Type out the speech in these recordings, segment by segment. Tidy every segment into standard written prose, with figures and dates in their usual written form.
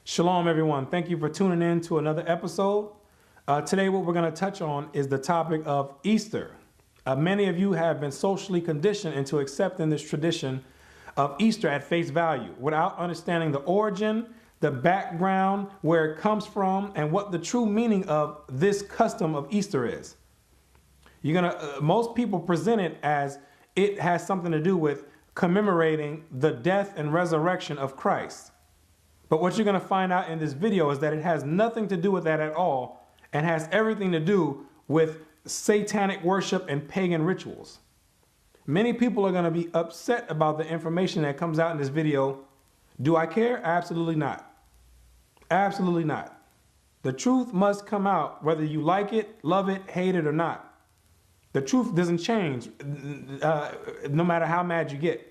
Shalom, everyone. Thank you for tuning in to another episode. Today, what we're going to touch on is the topic of Easter. Many of you have been socially conditioned into accepting this tradition of Easter at face value without understanding the origin, the background, where it comes from, and what the true meaning of this custom of Easter is. Most people present it as it has something to do with commemorating the death and resurrection of Christ. But what you're going to find out in this video is that it has nothing to do with that at all and has everything to do with satanic worship and pagan rituals. Many people are going to be upset about the information that comes out in this video. Do I care? Absolutely not. Absolutely not. The truth must come out whether you like it, love it, hate it, or not. The truth doesn't change no matter how mad you get.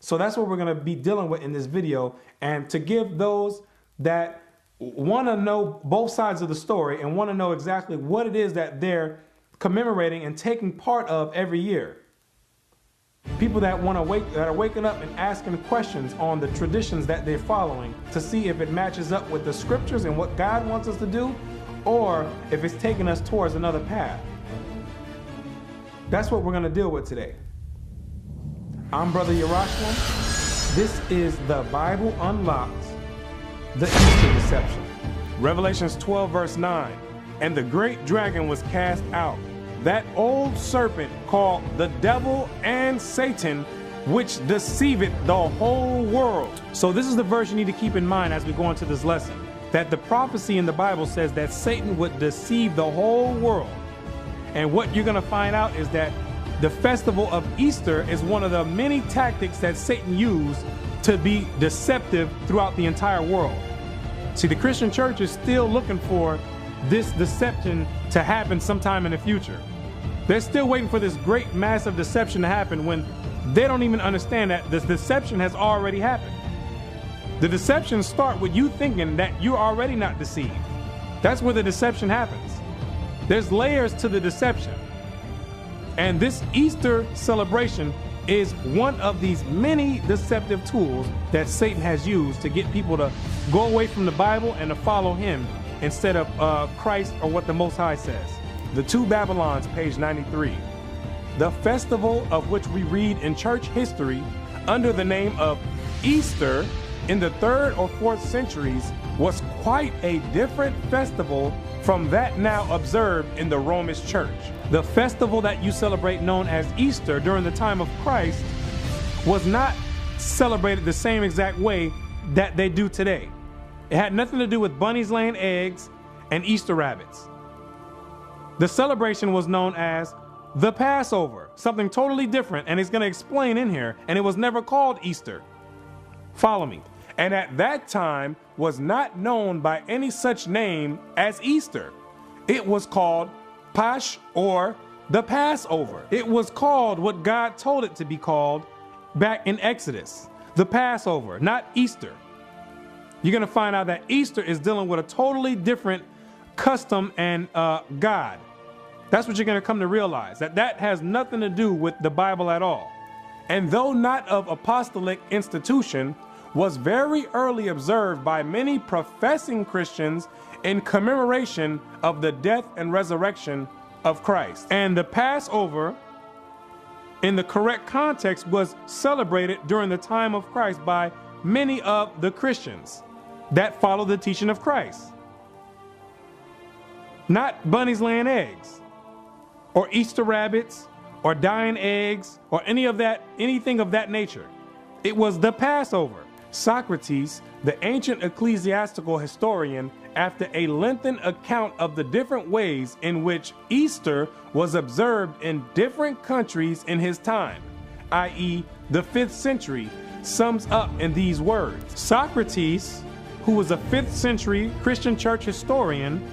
So that's what we're going to be dealing with in this video. And to give those that want to know both sides of the story and want to know exactly what it is that they're commemorating and taking part of every year. People that are waking up and asking questions on the traditions that they're following to see if it matches up with the scriptures and what God wants us to do, or if it's taking us towards another path. That's what we're going to deal with today. I'm Brother Yerushalayim. This is the Bible Unlocked, the Easter Deception. Revelations 12 verse 9. And the great dragon was cast out, that old serpent called the devil and Satan, which deceiveth the whole world. So this is the verse you need to keep in mind as we go into this lesson, that the prophecy in the Bible says that Satan would deceive the whole world. And what you're going to find out is that the festival of Easter is one of the many tactics that Satan used to be deceptive throughout the entire world. See, the Christian church is still looking for this deception to happen sometime in the future. They're still waiting for this great massive deception to happen when they don't even understand that this deception has already happened. The deceptions start with you thinking that you're already not deceived. That's where the deception happens. There's layers to the deception. And this Easter celebration is one of these many deceptive tools that Satan has used to get people to go away from the Bible and to follow him instead of Christ or what the Most High says. The Two Babylons, page 93. The festival of which we read in church history under the name of Easter in the 3rd or 4th centuries was quite a different festival from that now observed in the Romish church. The festival that you celebrate known as Easter during the time of Christ was not celebrated the same exact way that they do today. It had nothing to do with bunnies laying eggs and Easter rabbits. The celebration was known as the Passover, something totally different, and it's going to explain in here, and it was never called Easter. Follow me. And at that time was not known by any such name as Easter. It was called Pasch, or the Passover. It was called what God told it to be called back in Exodus, the Passover, not Easter. You're going to find out that Easter is dealing with a totally different custom and God. That's what you're going to come to realize, that has nothing to do with the Bible at all. And though not of apostolic institution, was very early observed by many professing Christians in commemoration of the death and resurrection of Christ. And the Passover, in the correct context, was celebrated during the time of Christ by many of the Christians that follow the teaching of Christ. Not bunnies laying eggs, or Easter rabbits, or dying eggs, or anything of that nature. It was the Passover. Socrates, the ancient ecclesiastical historian, after a lengthened account of the different ways in which Easter was observed in different countries in his time, i.e. the 5th century, sums up in these words. Socrates, who was a 5th century Christian church historian,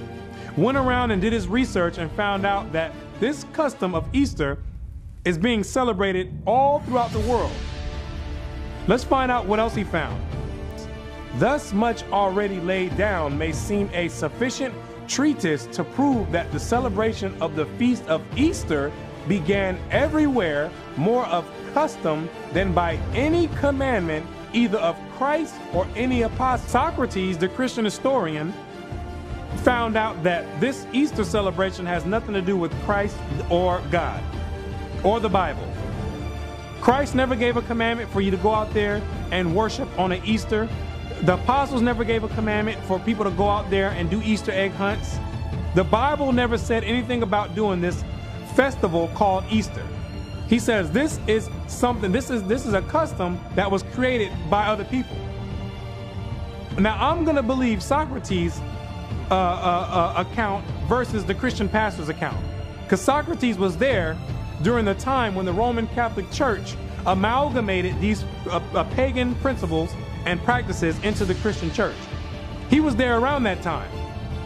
went around and did his research and found out that this custom of Easter is being celebrated all throughout the world. Let's find out what else he found. Thus much already laid down may seem a sufficient treatise to prove that the celebration of the feast of Easter began everywhere more of custom than by any commandment either of Christ or any apostle. Socrates, the Christian historian, found out that this Easter celebration has nothing to do with Christ or God or the Bible. Christ never gave a commandment for you to go out there and worship on an Easter. The apostles never gave a commandment for people to go out there and do Easter egg hunts. The Bible never said anything about doing this festival called Easter. He says this is something, this is a custom that was created by other people. Now I'm going to believe Socrates' account versus the Christian pastor's account, because Socrates was there during the time when the Roman Catholic Church amalgamated these pagan principles and practices into the Christian church. He was there around that time.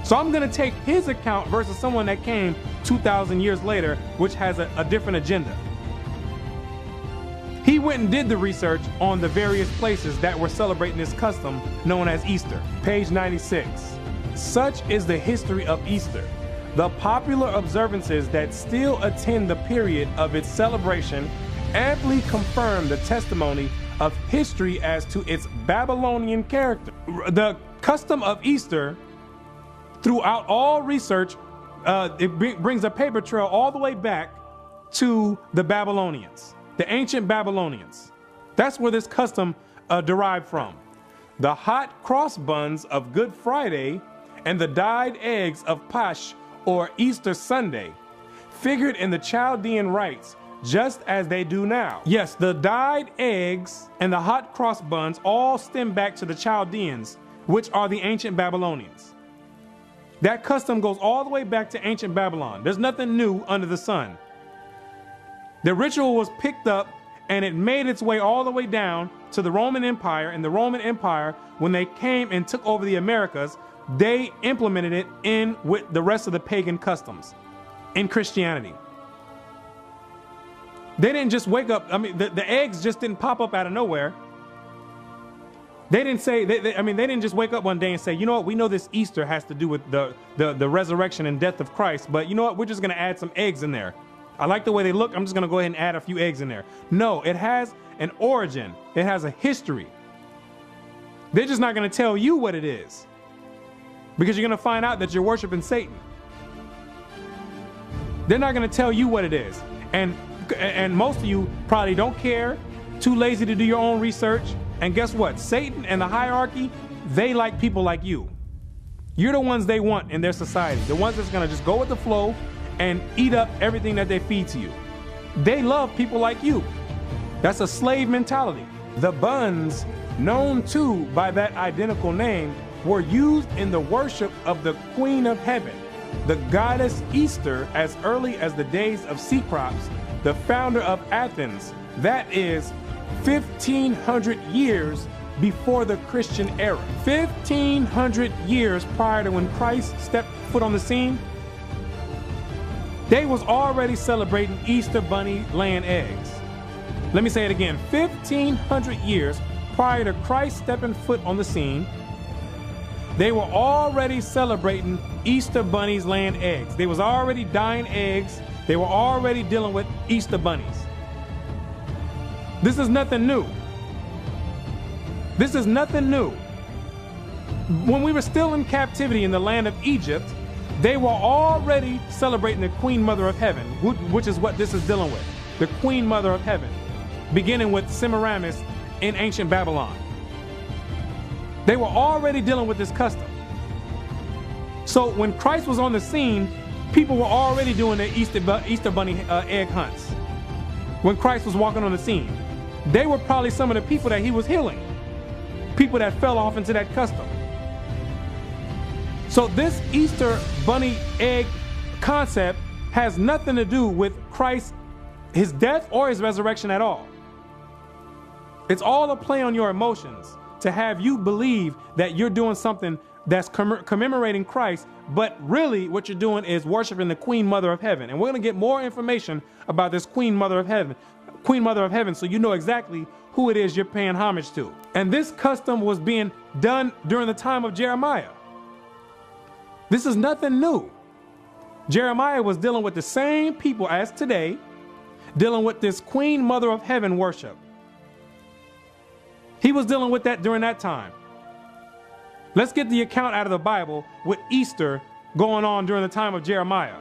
So I'm going to take his account versus someone that came 2,000 years later, which has a different agenda. He went and did the research on the various places that were celebrating this custom known as Easter. Page 96. Such is the history of Easter. The popular observances that still attend the period of its celebration amply confirm the testimony of history as to its Babylonian character. The custom of Easter, throughout all research, it brings a paper trail all the way back to the Babylonians, the ancient Babylonians. That's where this custom derived from. The hot cross buns of Good Friday and the dyed eggs of Pasch, or Easter Sunday, figured in the Chaldean rites just as they do now. Yes, the dyed eggs and the hot cross buns all stem back to the Chaldeans, which are the ancient Babylonians. That custom goes all the way back to ancient Babylon. There's nothing new under the sun. The ritual was picked up and it made its way all the way down to the Roman Empire. And the Roman Empire, when they came and took over the Americas, they implemented it in with the rest of the pagan customs in Christianity. They didn't just wake up. I mean, the eggs just didn't pop up out of nowhere. They didn't say, they didn't just wake up one day and say, you know what, we know this Easter has to do with the resurrection and death of Christ, but you know what, we're just going to add some eggs in there. I like the way they look. I'm just going to go ahead and add a few eggs in there. No, it has an origin. It has a history. They're just not going to tell you what it is, because you're going to find out that you're worshiping Satan. They're not going to tell you what it is. And most of you probably don't care, too lazy to do your own research. And guess what? Satan and the hierarchy, they like people like you. You're the ones they want in their society. The ones that's going to just go with the flow and eat up everything that they feed to you. They love people like you. That's a slave mentality. The buns, known too by that identical name, were used in the worship of the Queen of Heaven, the goddess Easter, as early as the days of Cecrops, the founder of Athens. That is 1,500 years before the Christian era. 1,500 years prior to when Christ stepped foot on the scene, they was already celebrating Easter bunny laying eggs. Let me say it again. 1,500 years prior to Christ stepping foot on the scene, they were already celebrating Easter bunnies laying eggs. They was already dyeing eggs. They were already dealing with Easter bunnies. This is nothing new. This is nothing new. When we were still in captivity in the land of Egypt, they were already celebrating the Queen Mother of Heaven, which is what this is dealing with. The Queen Mother of Heaven, beginning with Semiramis in ancient Babylon. They were already dealing with this custom. So when Christ was on the scene, people were already doing their Easter bunny egg hunts. When Christ was walking on the scene, they were probably some of the people that he was healing. People that fell off into that custom. So this Easter bunny egg concept has nothing to do with Christ, his death or his resurrection at all. It's all a play on your emotions to have you believe that you're doing something that's commemorating Christ, but really what you're doing is worshiping the Queen Mother of Heaven. And we're going to get more information about this Queen Mother of Heaven, so you know exactly who it is you're paying homage to. And this custom was being done during the time of Jeremiah. This is nothing new. Jeremiah was dealing with the same people as today, dealing with this Queen Mother of Heaven worship. He was dealing with that during that time. Let's get the account out of the Bible with Easter going on during the time of Jeremiah,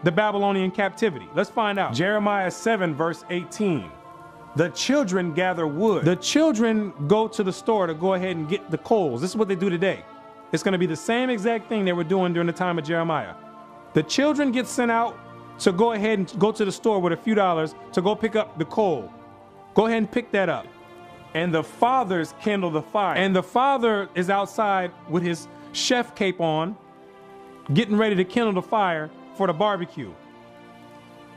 the Babylonian captivity. Let's find out. Jeremiah 7 verse 18. The children gather wood. The children go to the store to go ahead and get the coals. This is what they do today. It's going to be the same exact thing they were doing during the time of Jeremiah. The children get sent out to go ahead and go to the store with a few dollars to go pick up the coal. Go ahead and pick that up. And the fathers kindle the fire. And the father is outside with his chef cape on, getting ready to kindle the fire for the barbecue.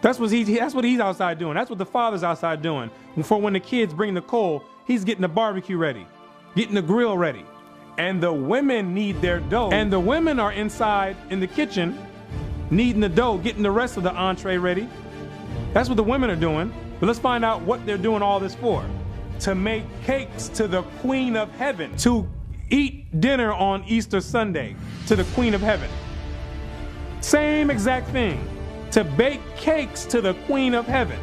That's what he's outside doing. That's what the father's outside doing. For when the kids bring the coal, he's getting the barbecue ready, getting the grill ready. And the women need their dough. And the women are inside in the kitchen, kneading the dough, getting the rest of the entree ready. That's what the women are doing. But let's find out what they're doing all this for. To make cakes to the Queen of Heaven. To eat dinner on Easter Sunday to the Queen of Heaven. Same exact thing. To bake cakes to the Queen of Heaven.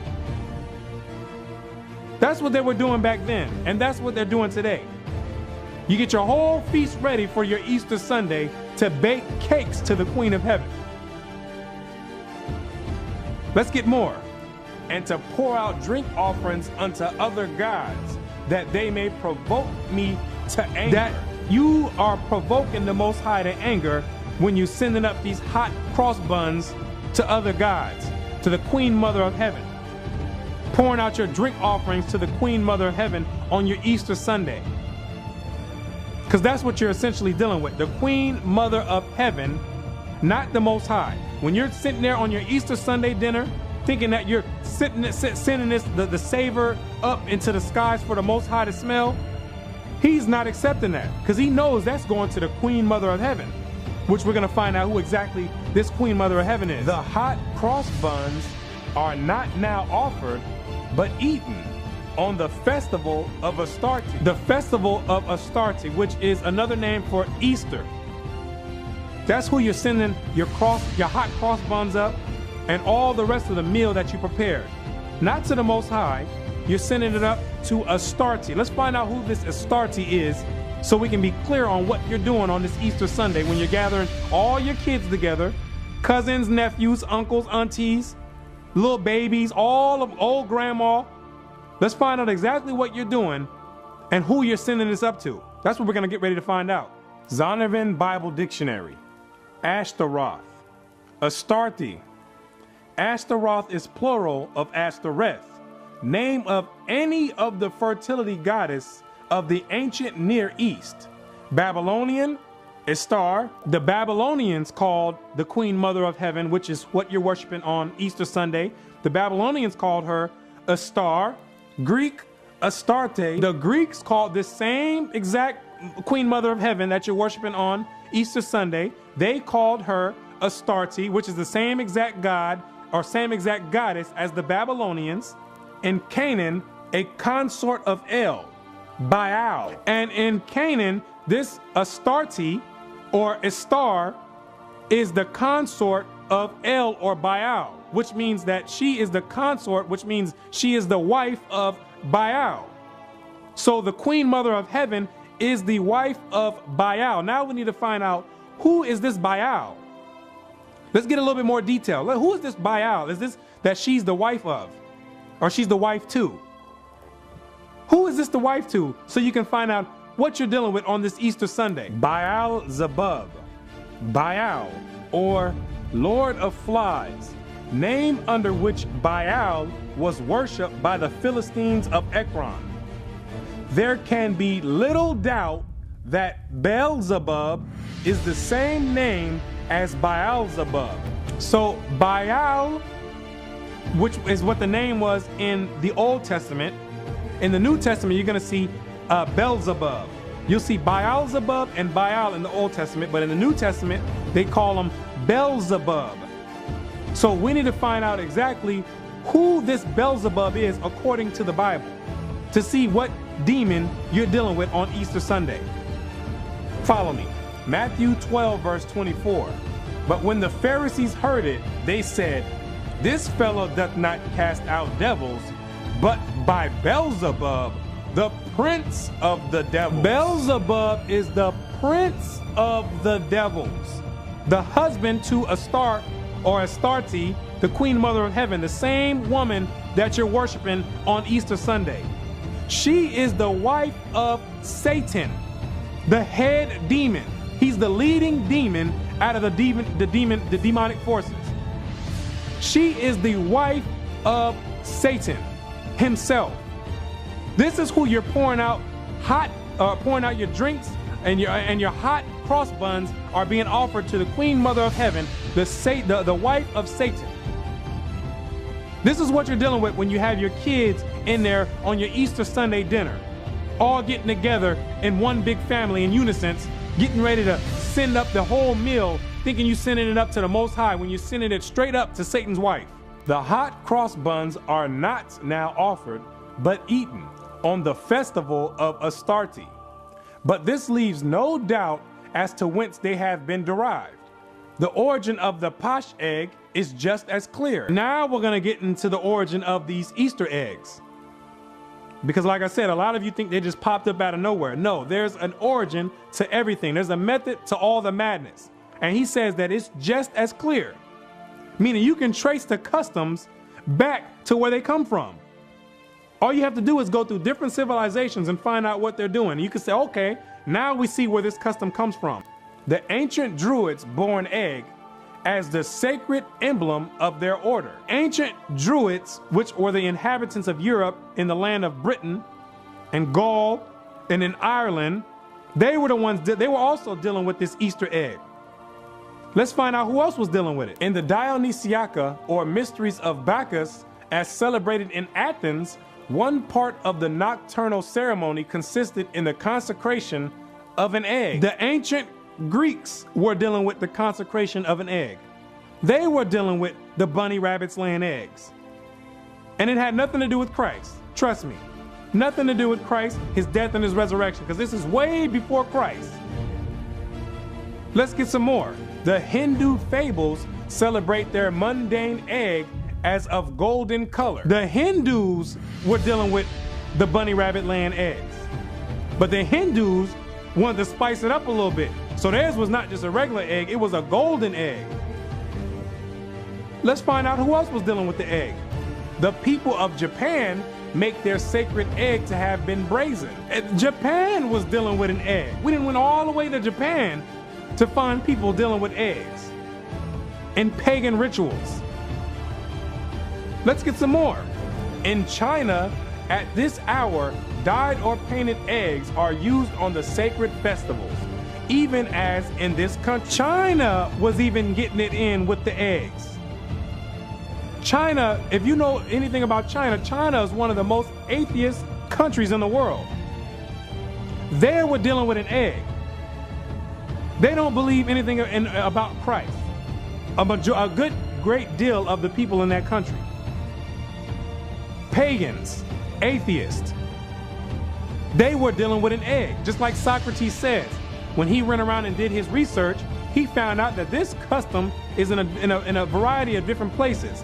That's what they were doing back then, and that's what they're doing today. You get your whole feast ready for your Easter Sunday to bake cakes to the Queen of Heaven. Let's get more. And to pour out drink offerings unto other gods, that they may provoke me to anger. That you are provoking the Most High to anger when you're sending up these hot cross buns to other gods, to the Queen Mother of Heaven. Pouring out your drink offerings to the Queen Mother of Heaven on your Easter Sunday. Because that's what you're essentially dealing with. The Queen Mother of Heaven, not the Most High. When you're sitting there on your Easter Sunday dinner, thinking that you're sending the savor up into the skies for the Most High to smell, he's not accepting that. Because he knows that's going to the Queen Mother of Heaven, which we're going to find out who exactly this Queen Mother of Heaven is. The hot cross buns are not now offered, but eaten on the festival of Astarte. The festival of Astarte, which is another name for Easter. That's who you're sending your hot cross buns up and all the rest of the meal that you prepared. Not to the Most High, you're sending it up to Astarte. Let's find out who this Astarte is, so we can be clear on what you're doing on this Easter Sunday when you're gathering all your kids together, cousins, nephews, uncles, aunties, little babies, all of old grandma. Let's find out exactly what you're doing and who you're sending this up to. That's what we're going to get ready to find out. Zondervan Bible Dictionary. Ashtaroth. Astarte. Ashtaroth is plural of Ashtoreth, name of any of the fertility goddess of the ancient Near East. Babylonian, Ishtar. The Babylonians called the Queen Mother of Heaven, which is what you're worshiping on Easter Sunday. The Babylonians called her Ishtar. Greek, Astarte. The Greeks called this same exact Queen Mother of Heaven that you're worshiping on Easter Sunday. They called her Astarte, which is the same exact god or same exact goddess as the Babylonians. In Canaan, a consort of El, Baal. And in Canaan, this Astarte or Ishtar is the consort of El or Baal, which means that she is the consort, which means she is the wife of Baal. So the Queen Mother of Heaven is the wife of Baal. Now we need to find out, who is this Baal? Let's get a little bit more detail. Who is this Baal? Is this that she's the wife of? Or she's the wife to? Who is this the wife to? So you can find out what you're dealing with on this Easter Sunday. Baal Zebub. Baal, or Lord of Flies, name under which Baal was worshipped by the Philistines of Ekron. There can be little doubt that Beelzebub is the same name as Baal-zebub. So Baal, which is what the name was in the Old Testament, in the New Testament you're going to see Beelzebub. You'll see Baal-zebub and Baal in the Old Testament, but in the New Testament they call them Beelzebub. So we need to find out exactly who this Beelzebub is according to the Bible, to see what demon you're dealing with on Easter Sunday. Follow me. Matthew 12 verse 24. But when the Pharisees heard it, they said, "This fellow doth not cast out devils, but by Beelzebub, the prince of the devils. Beelzebub is the prince of the devils, the husband to Astarte or Astarte, the queen mother of heaven, the same woman that you're worshiping on Easter Sunday. She is the wife of Satan, the head demon. He's the leading demon out of the demonic forces. She is the wife of Satan himself. This is who you're pouring out your drinks, and your hot cross buns are being offered to the queen mother of heaven, the wife of Satan. This is what you're dealing with when you have your kids in there on your Easter Sunday dinner, all getting together in one big family in unison, getting ready to send up the whole meal, thinking you're sending it up to the Most High when you're sending it straight up to Satan's wife. The hot cross buns are not now offered, but eaten on the festival of Astarte. But this leaves no doubt as to whence they have been derived. The origin of the Pasch egg is just as clear. Now we're going to get into the origin of these Easter eggs. Because like I said, a lot of you think they just popped up out of nowhere. No, there's an origin to everything. There's a method to all the madness. And he says that it's just as clear. Meaning you can trace the customs back to where they come from. All you have to do is go through different civilizations and find out what they're doing. You can say, okay, now we see where this custom comes from. The ancient Druids bore an egg as the sacred emblem of their order. Ancient Druids, which were the inhabitants of Europe in the land of Britain and Gaul and in Ireland, they were the ones that they were also dealing with this Easter egg. Let's find out who else was dealing with it. In the Dionysiaca, or Mysteries of Bacchus, as celebrated in Athens, one part of the nocturnal ceremony consisted in the consecration of an egg. The ancient Greeks were dealing with the consecration of an egg. They were dealing with the bunny rabbits laying eggs. And it had nothing to do with Christ. Trust me. Nothing to do with Christ, his death and his resurrection, because this is way before Christ. Let's get some more. The Hindu fables celebrate their mundane egg as of golden color. The Hindus were dealing with the bunny rabbit laying eggs. But the Hindus wanted to spice it up a little bit. So theirs was not just a regular egg, it was a golden egg. Let's find out who else was dealing with the egg. The people of Japan make their sacred egg to have been brazen. Japan was dealing with an egg. We didn't went all the way to Japan to find people dealing with eggs in pagan rituals. Let's get some more. In China, at this hour, dyed or painted eggs are used on the sacred festivals, even as in this country. China was even getting it in with the eggs. China, if you know anything about China, China is one of the most atheist countries in the world. They were dealing with an egg. They don't believe anything about Christ. A great deal of the people in that country. Pagans, atheists, they were dealing with an egg. Just like Socrates says, when he went around and did his research, he found out that this custom is in a variety of different places.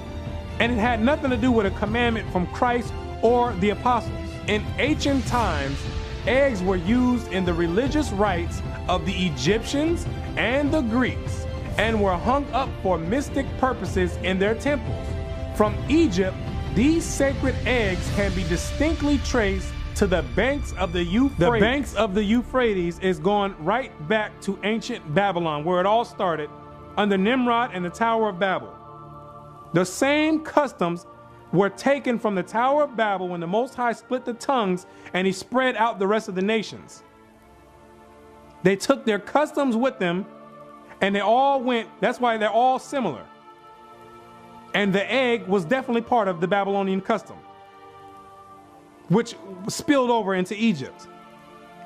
And it had nothing to do with a commandment from Christ or the apostles. In ancient times, eggs were used in the religious rites of the Egyptians and the Greeks and were hung up for mystic purposes in their temples. From Egypt, these sacred eggs can be distinctly traced to the banks of the Euphrates. The banks of the Euphrates is going right back to ancient Babylon, where it all started, under Nimrod and the Tower of Babel. The same customs were taken from the Tower of Babel when the Most High split the tongues and he spread out the rest of the nations. They took their customs with them and they all went, that's why they're all similar. And the egg was definitely part of the Babylonian custom, which spilled over into Egypt,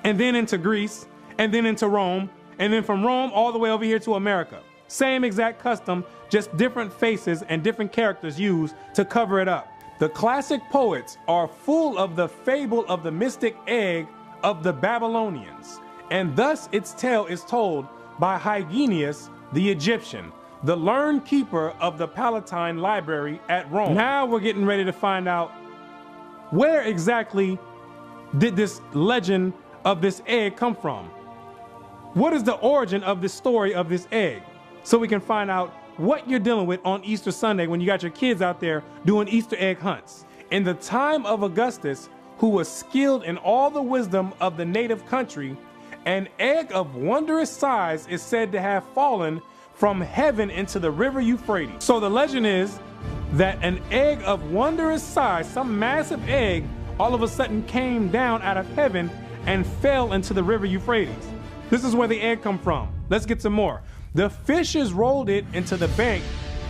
and then into Greece, and then into Rome, and then from Rome all the way over here to America. Same exact custom, just different faces and different characters used to cover it up. The classic poets are full of the fable of the mystic egg of the Babylonians, and thus its tale is told by Hyginus the Egyptian, the learned keeper of the Palatine Library at Rome. Now we're getting ready to find out where exactly did this legend of this egg come from? What is the origin of this story of this egg? So we can find out what you're dealing with on Easter Sunday when you got your kids out there doing Easter egg hunts. In the time of Augustus, who was skilled in all the wisdom of the native country, an egg of wondrous size is said to have fallen from heaven into the river Euphrates. So the legend is that an egg of wondrous size, some massive egg, all of a sudden came down out of heaven and fell into the river Euphrates. This is where the egg come from. Let's get some more. The fishes rolled it into the bank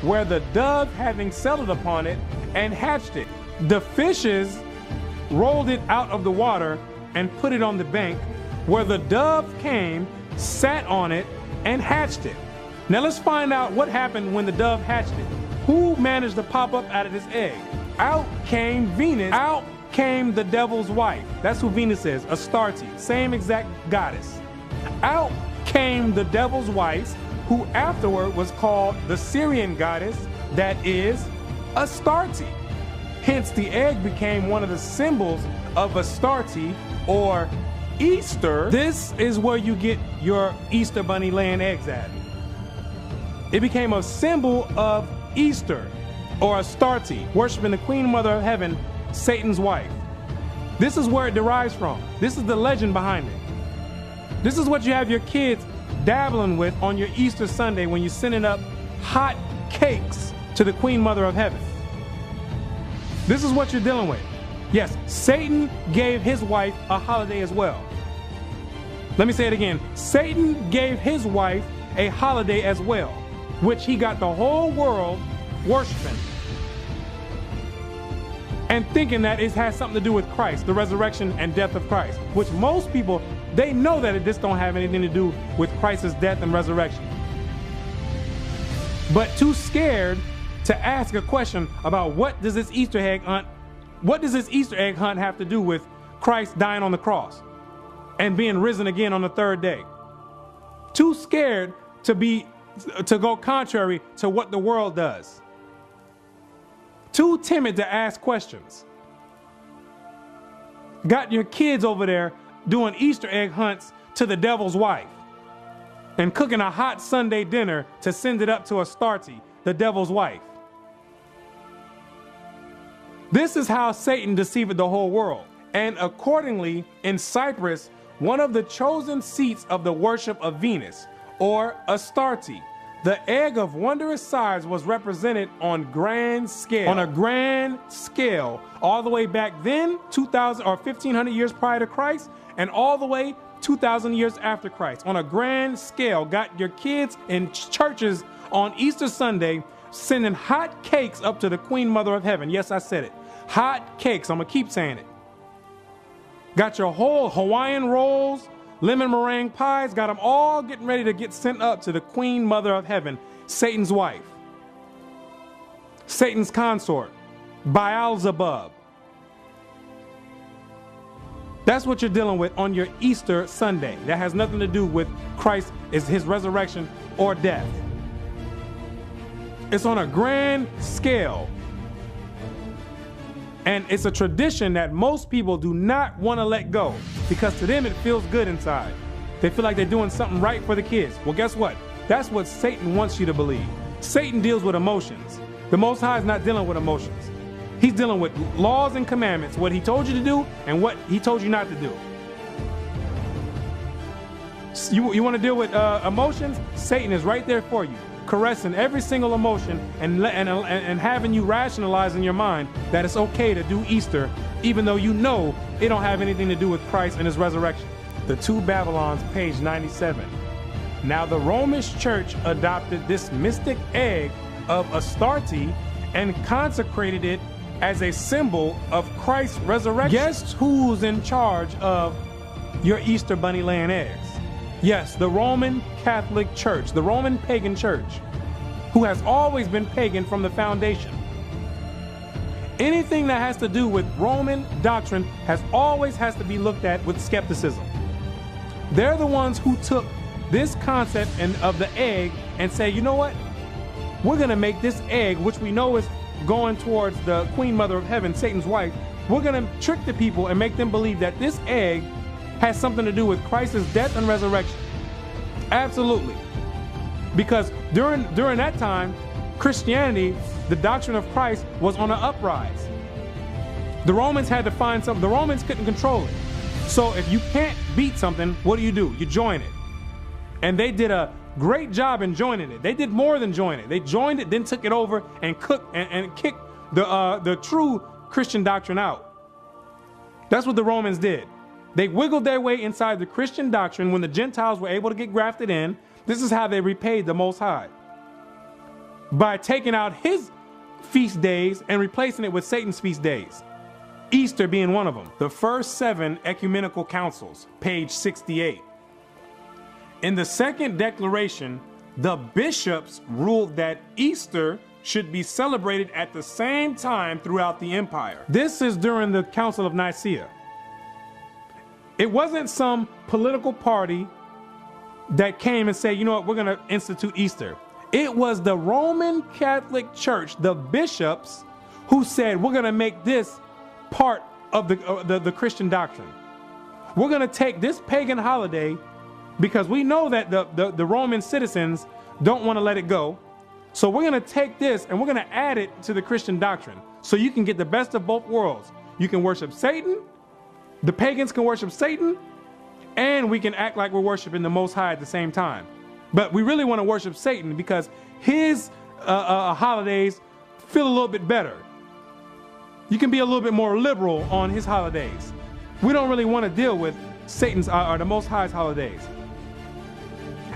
where the dove having settled upon it and hatched it. The fishes rolled it out of the water and put it on the bank where the dove came, sat on it, and hatched it. Now let's find out what happened when the dove hatched it. Who managed to pop up out of this egg? Out came Venus. Out came the devil's wife. That's who Venus is, Astarte, same exact goddess. Out came the devil's wife, who afterward was called the Syrian goddess, that is Astarte. Hence, the egg became one of the symbols of Astarte, or Easter. This is where you get your Easter bunny laying eggs at. It became a symbol of Easter, or Astarte, worshiping the Queen Mother of Heaven, Satan's wife. This is where it derives from. This is the legend behind it. This is what you have your kids dabbling with on your Easter Sunday when you're sending up hot cakes to the Queen Mother of Heaven. This is what you're dealing with. Yes, Satan gave his wife a holiday as well. Let me say it again. Satan gave his wife a holiday as well, which he got the whole world worshiping and thinking that it has something to do with Christ, the resurrection and death of Christ, which most people, they know that it just don't have anything to do with Christ's death and resurrection. But too scared to ask a question about what does this Easter egg hunt have to do with Christ dying on the cross and being risen again on the third day. Too scared to go contrary to what the world does. Too timid to ask questions. Got your kids over there doing Easter egg hunts to the devil's wife and cooking a hot Sunday dinner to send it up to Astarte, the devil's wife. This is how Satan deceived the whole world. And accordingly, in Cyprus, one of the chosen seats of the worship of Venus, or Astarte, the egg of wondrous size was represented on grand scale. On a grand scale, all the way back then, 2,000 or 1,500 years prior to Christ, and all the way 2,000 years after Christ. On a grand scale, got your kids in churches on Easter Sunday sending hot cakes up to the Queen Mother of Heaven. Yes, I said it. Hot cakes. I'm going to keep saying it. Got your whole Hawaiian rolls, lemon meringue pies, got them all getting ready to get sent up to the Queen Mother of Heaven, Satan's wife, Satan's consort, Beelzebub. That's what you're dealing with on your Easter Sunday. That has nothing to do with Christ, is his resurrection or death. It's on a grand scale. And it's a tradition that most people do not want to let go because to them it feels good inside. They feel like they're doing something right for the kids. Well, guess what? That's what Satan wants you to believe. Satan deals with emotions. The Most High is not dealing with emotions. He's dealing with laws and commandments, what he told you to do and what he told you not to do. You want to deal with emotions? Satan is right there for you, caressing every single emotion and having you rationalize in your mind that it's okay to do Easter, even though you know it don't have anything to do with Christ and his resurrection. The Two Babylons, page 97. Now the Roman Church adopted this mystic egg of Astarte and consecrated it as a symbol of Christ's resurrection. Guess who's in charge of your Easter bunny laying eggs? Yes, the Roman Catholic Church, the Roman pagan church, who has always been pagan from the foundation. Anything that has to do with Roman doctrine has to be looked at with skepticism. They're the ones who took this concept of the egg and say, you know what? We're going to make this egg, which we know is going towards the Queen Mother of Heaven, Satan's wife, we're we're going to trick the people and make them believe that this egg has something to do with Christ's death and resurrection. Absolutely. Because during that time, Christianity, the doctrine of Christ, was on an uprise. The Romans had to find something. The Romans couldn't control it. So if you can't beat something, what do? You join it. And they did a great job in joining it. They did more than join it. They joined it, then took it over and cooked and kicked the true Christian doctrine out. That's what the Romans did. They wiggled their way inside the Christian doctrine when the Gentiles were able to get grafted in. This is how they repaid the Most High. By taking out his feast days and replacing it with Satan's feast days. Easter being one of them. The first 7 ecumenical councils, page 68. In the second declaration, the bishops ruled that Easter should be celebrated at the same time throughout the empire. This is during the Council of Nicaea. It wasn't some political party that came and said, you know what, we're going to institute Easter. It was the Roman Catholic Church, the bishops, who said, we're going to make this part of the Christian doctrine. We're going to take this pagan holiday because we know that the Roman citizens don't want to let it go. So we're going to take this and we're going to add it to the Christian doctrine so you can get the best of both worlds. You can worship Satan, the pagans can worship Satan, and we can act like we're worshiping the Most High at the same time. But we really want to worship Satan because his holidays feel a little bit better. You can be a little bit more liberal on his holidays. We don't really want to deal with Satan's or the Most High's holidays.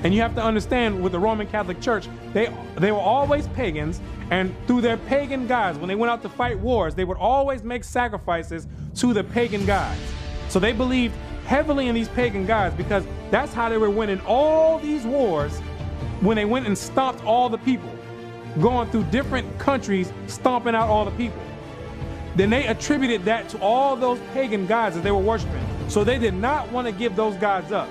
And you have to understand, with the Roman Catholic Church, they were always pagans, and through their pagan gods, when they went out to fight wars, they would always make sacrifices to the pagan gods. So they believed heavily in these pagan gods because that's how they were winning all these wars when they went and stomped all the people, going through different countries, stomping out all the people. Then they attributed that to all those pagan gods that they were worshiping. So they did not want to give those gods up.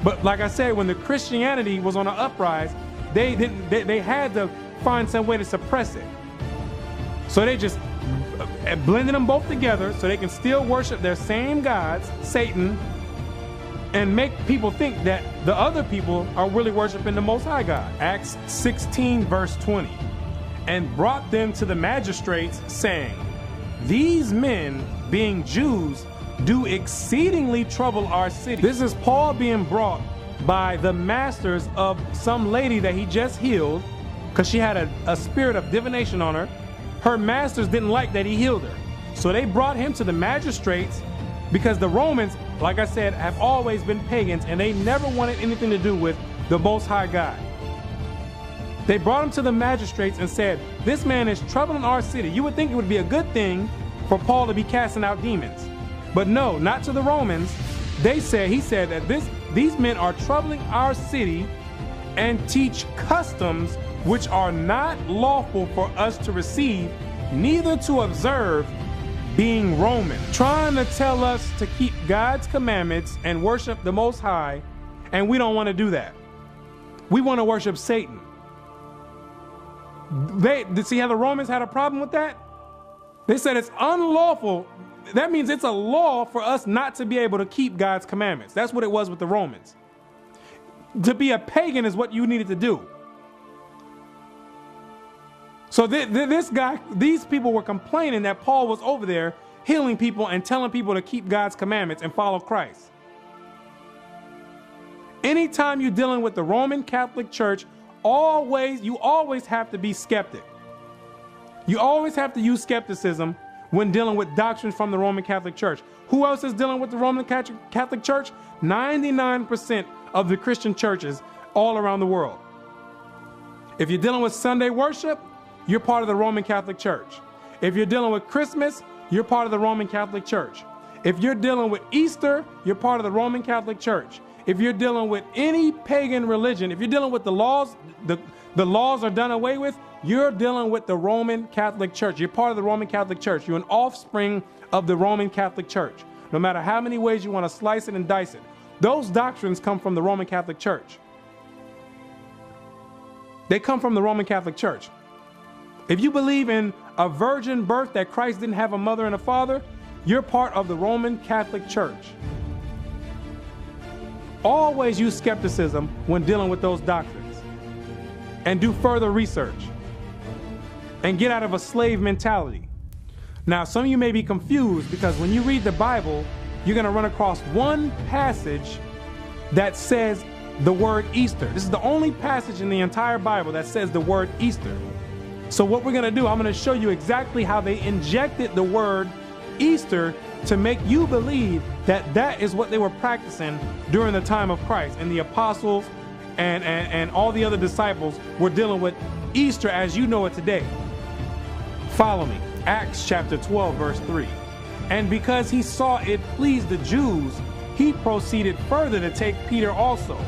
But like I said, when the Christianity was on an uprise, they had to find some way to suppress it. So they just blended them both together so they can still worship their same gods, Satan, and make people think that the other people are really worshiping the Most High God. Acts 16 verse 20. And brought them to the magistrates, saying, these men, being Jews, do exceedingly trouble our city. This is Paul being brought by the masters of some lady that he just healed because she had a spirit of divination on her. Her masters didn't like that he healed her. So they brought him to the magistrates because the Romans, like I said, have always been pagans and they never wanted anything to do with the Most High God. They brought him to the magistrates and said, this man is troubling our city. You would think it would be a good thing for Paul to be casting out demons. But no, not to the Romans. He said that these men are troubling our city and teach customs which are not lawful for us to receive, neither to observe, being Roman. Trying to tell us to keep God's commandments and worship the Most High, and we don't want to do that. We want to worship Satan. See how the Romans had a problem with that? They said it's unlawful. That means it's a law for us not to be able to keep God's commandments. That's what it was with the Romans. To be a pagan is what you needed to do. So these people were complaining that Paul was over there healing people and telling people to keep God's commandments and follow Christ. Anytime you're dealing with the Roman Catholic Church, you always have to be skeptic. You always have to use skepticism when dealing with doctrines from the Roman Catholic Church. Who else is dealing with the Roman Catholic Church? 99% of the Christian churches all around the world. If you're dealing with Sunday worship, you're part of the Roman Catholic Church. If you're dealing with Christmas, you're part of the Roman Catholic Church. If you're dealing with Easter, you're part of the Roman Catholic Church. If you're dealing with any pagan religion, if you're dealing with the laws, the laws are done away with, you're dealing with the Roman Catholic Church. You're part of the Roman Catholic Church. You're an offspring of the Roman Catholic Church. No matter how many ways you want to slice it and dice it, those doctrines come from the Roman Catholic Church. They come from the Roman Catholic Church. If you believe in a virgin birth, that Christ didn't have a mother and a father, you're part of the Roman Catholic Church. Always use skepticism when dealing with those doctrines, and do further research, and get out of a slave mentality. Now, some of you may be confused because when you read the Bible, you're going to run across one passage that says the word Easter. This is the only passage in the entire Bible that says the word Easter. So what we're going to do, I'm going to show you exactly how they injected the word Easter to make you believe that that is what they were practicing during the time of Christ. And the apostles and all the other disciples were dealing with Easter as you know it today. Follow me. Acts chapter 12, verse 3. And because he saw it pleased the Jews, he proceeded further to take Peter also.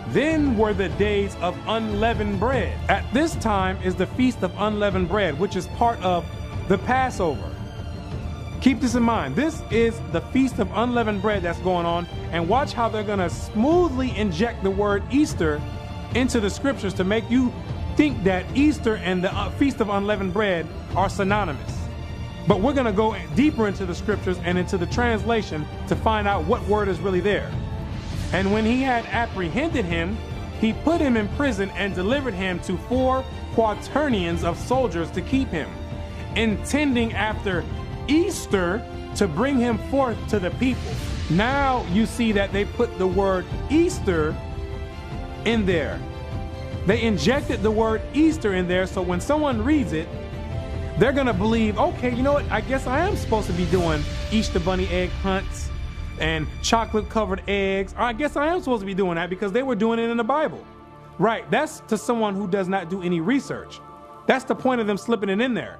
Then were the days of unleavened bread. At this time is the feast of unleavened bread, which is part of the Passover. Keep this in mind. This is the feast of unleavened bread that's going on, and watch how they're going to smoothly inject the word Easter into the scriptures to make you think that Easter and the feast of unleavened bread are synonymous. But we're going to go deeper into the scriptures and into the translation to find out what word is really there. And when he had apprehended him, he put him in prison and delivered him to 4 quaternions of soldiers to keep him, intending after Easter to bring him forth to the people. Now you see that they put the word Easter in there. They injected the word Easter in there, so when someone reads it, they're gonna believe, okay, you know what, I guess I am supposed to be doing Easter bunny egg hunts and chocolate covered eggs. I guess I am supposed to be doing that because they were doing it in the Bible. Right, that's to someone who does not do any research. That's the point of them slipping it in there.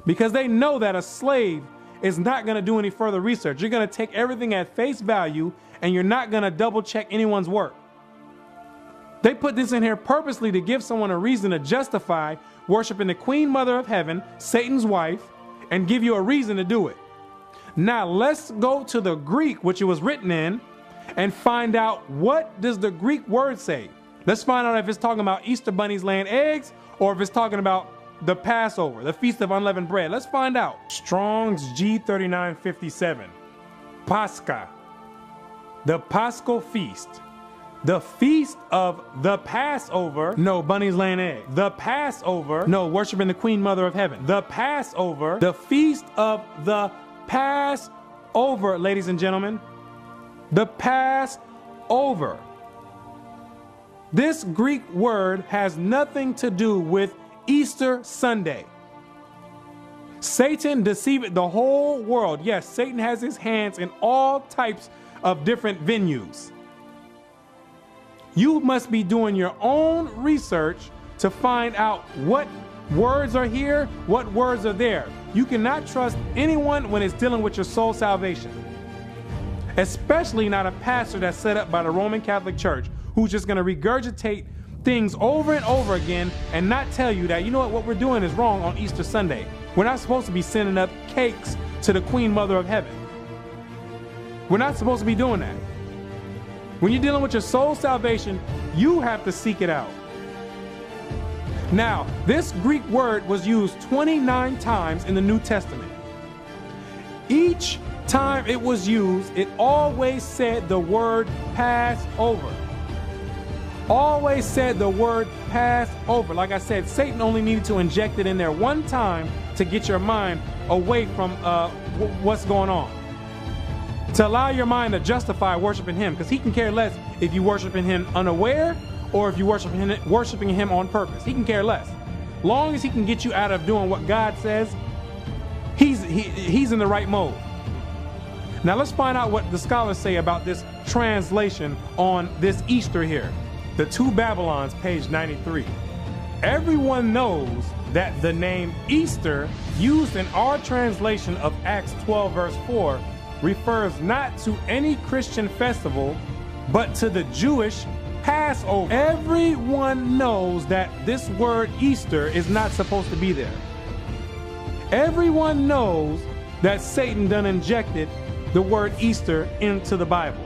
Because they know that a slave is not gonna do any further research. You're gonna take everything at face value and you're not gonna double check anyone's work. They put this in here purposely to give someone a reason to justify worshiping the Queen Mother of Heaven, Satan's wife, and give you a reason to do it. Now let's go to the Greek, which it was written in, and find out what does the Greek word say. Let's find out if it's talking about Easter bunnies laying eggs or if it's talking about the Passover, the Feast of Unleavened Bread. Let's find out. Strong's G3957. Pascha, the Paschal Feast. The feast of the Passover. No, bunnies laying eggs. The Passover. No, worshiping the Queen Mother of Heaven. The Passover. The feast of the Passover, ladies and gentlemen. The Passover. This Greek word has nothing to do with Easter Sunday. Satan deceived the whole world. Yes, Satan has his hands in all types of different venues. You must be doing your own research to find out what words are here, what words are there. You cannot trust anyone when it's dealing with your soul salvation. Especially not a pastor that's set up by the Roman Catholic Church who's just going to regurgitate things over and over again and not tell you that, you know what we're doing is wrong on Easter Sunday. We're not supposed to be sending up cakes to the Queen Mother of Heaven. We're not supposed to be doing that. When you're dealing with your soul salvation, you have to seek it out. Now, this Greek word was used 29 times in the New Testament. Each time it was used, it always said the word Passover. Always said the word Passover. Like I said, Satan only needed to inject it in there one time to get your mind away from what's going on. To allow your mind to justify worshiping him, because he can care less if you worshiping him unaware or if you worshiping him on purpose. He can care less. Long as he can get you out of doing what God says, he's in the right mode. Now let's find out what the scholars say about this translation on this Easter here. The Two Babylons, page 93. Everyone knows that the name Easter, used in our translation of Acts 12 verse 4, refers not to any Christian festival, but to the Jewish Passover. Everyone knows that this word Easter is not supposed to be there. Everyone knows that Satan done injected the word Easter into the Bible.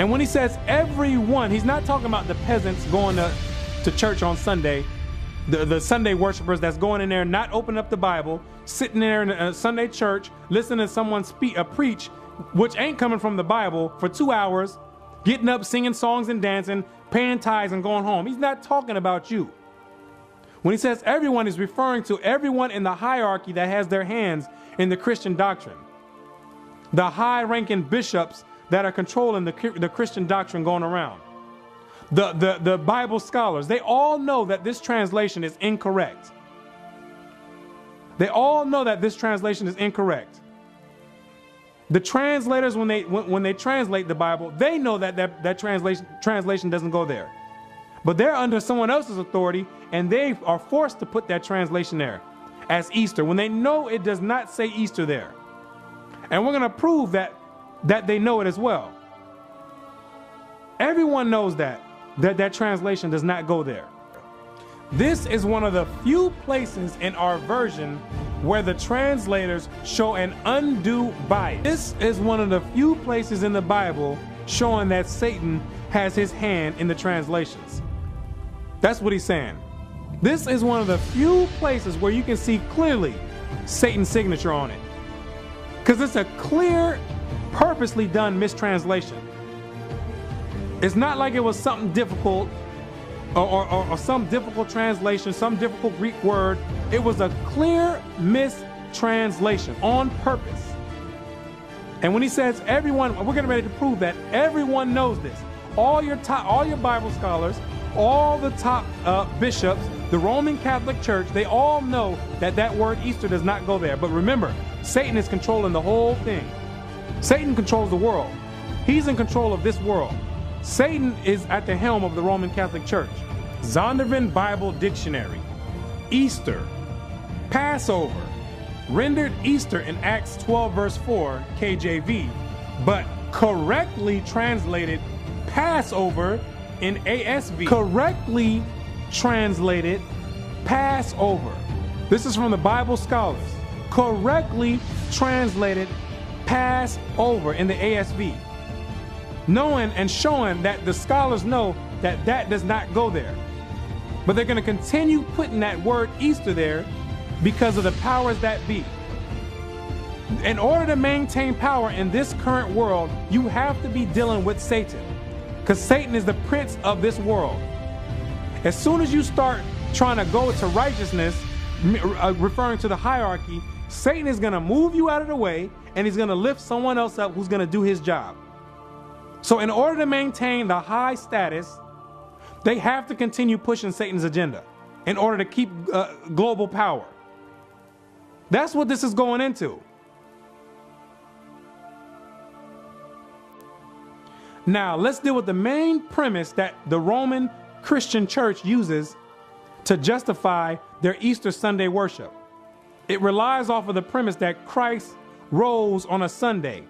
And when he says everyone, he's not talking about the peasants going to church on Sunday the Sunday worshipers that's going in there, not opening up the Bible, sitting there in a Sunday church, listening to someone preach, which ain't coming from the Bible, for 2 hours, getting up, singing songs and dancing, paying tithes and going home. He's not talking about you. When he says everyone, he's referring to everyone in the hierarchy that has their hands in the Christian doctrine. The high-ranking bishops that are controlling the Christian doctrine going around. The Bible scholars, they all know that this translation is incorrect. They all know that this translation is incorrect. The translators, when they translate the Bible, they know that translation doesn't go there. But they're under someone else's authority, and they are forced to put that translation there as Easter, when they know it does not say Easter there. And we're going to prove that they know it as well. Everyone knows that translation does not go there. This is one of the few places in our version where the translators show an undue bias. This is one of the few places in the Bible showing that Satan has his hand in the translations. That's what he's saying. This is one of the few places where you can see clearly Satan's signature on it. Because it's a clear, purposely done mistranslation. It's not like it was something difficult or some difficult translation, some difficult Greek word. It was a clear mistranslation on purpose. And when he says everyone, we're getting ready to prove that everyone knows this. All your Bible scholars, all the top bishops, the Roman Catholic Church, they all know that word Easter does not go there. But remember, Satan is controlling the whole thing. Satan controls the world. He's in control of this world. Satan is at the helm of the Roman Catholic Church. Zondervan Bible Dictionary. Easter, Passover, rendered Easter in Acts 12 verse 4 KJV, but correctly translated Passover in ASV. Correctly translated Passover. This is from the Bible scholars. Correctly translated Passover in the ASV. Knowing and showing that the scholars know that does not go there. But they're going to continue putting that word Easter there because of the powers that be. In order to maintain power in this current world, you have to be dealing with Satan, because Satan is the prince of this world. As soon as you start trying to go to righteousness, referring to the hierarchy, Satan is going to move you out of the way, and he's going to lift someone else up who's going to do his job. So in order to maintain the high status, they have to continue pushing Satan's agenda in order to keep global power. That's what this is going into. Now, let's deal with the main premise that the Roman Christian Church uses to justify their Easter Sunday worship. It relies off of the premise that Christ rose on a Sunday.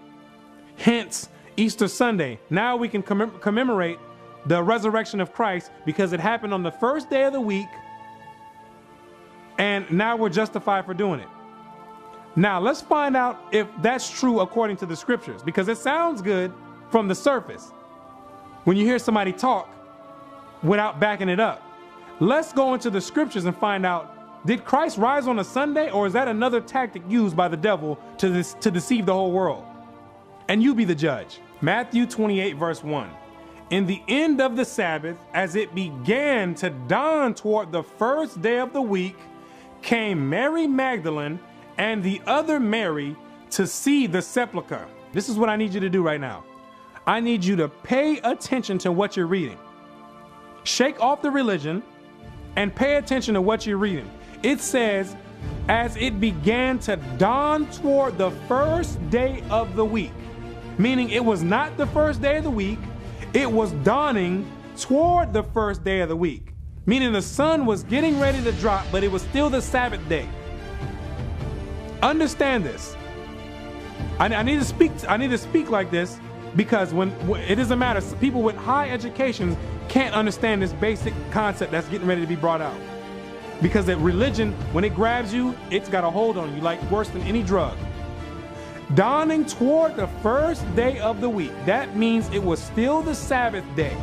Hence, Easter Sunday. Now we can commemorate the resurrection of Christ because it happened on the first day of the week, and now we're justified for doing it. Now let's find out if that's true according to the scriptures, because it sounds good from the surface when you hear somebody talk without backing it up. Let's go into the scriptures and find out, did Christ rise on a Sunday, or is that another tactic used by the devil to deceive the whole world? And you be the judge. Matthew 28 verse 1. In the end of the Sabbath, as it began to dawn toward the first day of the week, came Mary Magdalene and the other Mary to see the sepulchre. This is what I need you to do right now. I need you to pay attention to what you're reading. Shake off the religion and pay attention to what you're reading. It says, as it began to dawn toward the first day of the week. Meaning it was not the first day of the week, it was dawning toward the first day of the week. Meaning the sun was getting ready to drop, but it was still the Sabbath day. Understand this. I need to speak like this, because when it doesn't matter, people with high educations can't understand this basic concept that's getting ready to be brought out. Because that religion, when it grabs you, it's got a hold on you like worse than any drug. Dawning toward the first day of the week. That means it was still the Sabbath day.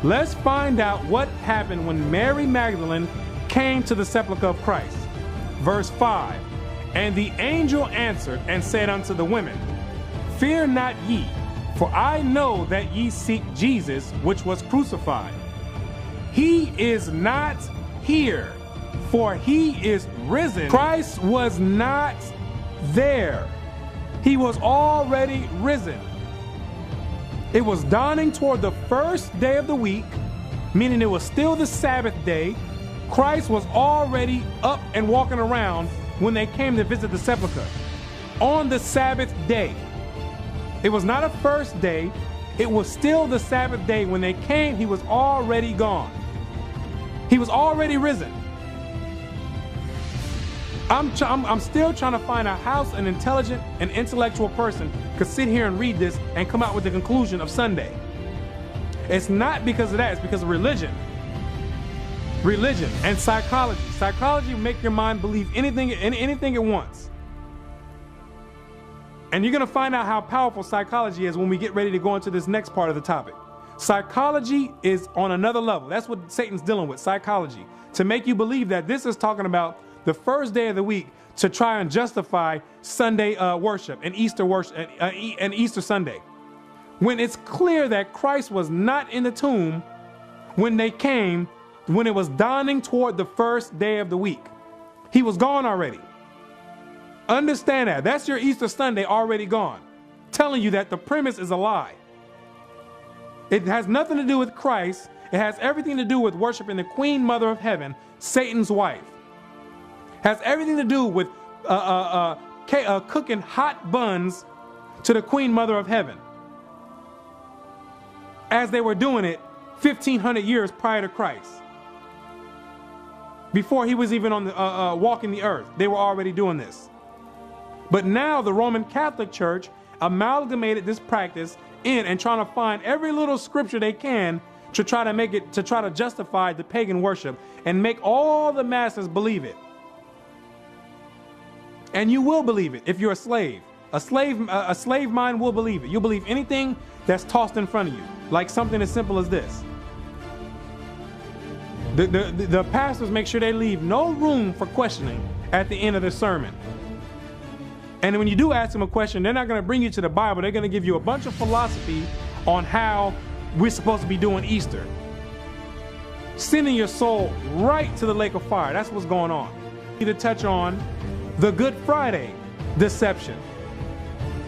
Let's find out what happened when Mary Magdalene came to the sepulchre of Christ. Verse 5, and the angel answered and said unto the women, fear not ye, for I know that ye seek Jesus, which was crucified. He is not here, for he is risen. Christ was not there. He was already risen. It was dawning toward the first day of the week, meaning it was still the Sabbath day. Christ was already up and walking around when they came to visit the sepulchre on the Sabbath day. It was not a first day. It was still the Sabbath day. When they came, he was already gone. He was already risen. I'm still trying to find out how an intelligent and intellectual person could sit here and read this and come out with the conclusion of Sunday. It's not because of that. It's because of religion. Religion and psychology. Psychology will make your mind believe anything it wants. And you're going to find out how powerful psychology is when we get ready to go into this next part of the topic. Psychology is on another level. That's what Satan's dealing with, psychology. To make you believe that this is talking about the first day of the week to try and justify Sunday worship and Easter worship and Easter Sunday. When it's clear that Christ was not in the tomb when they came, when it was dawning toward the first day of the week. He was gone already. Understand that. That's your Easter Sunday already gone. Telling you that the premise is a lie. It has nothing to do with Christ. It has everything to do with worshiping the Queen Mother of Heaven, Satan's wife. Has everything to do with cooking hot buns to the Queen Mother of Heaven, as they were doing it 1,500 years prior to Christ. Before he was even on the walking the earth, they were already doing this. But now the Roman Catholic Church amalgamated this practice in and trying to find every little scripture they can to try to make it, to try to justify the pagan worship and make all the masses believe it. And you will believe it if you're a slave. A slave mind will believe it. You'll believe anything that's tossed in front of you, like something as simple as this. The pastors make sure they leave no room for questioning at the end of the sermon. And when you do ask them a question, they're not going to bring you to the Bible. They're going to give you a bunch of philosophy on how we're supposed to be doing Easter. Sending your soul right to the lake of fire. That's what's going on. To touch on the Good Friday deception.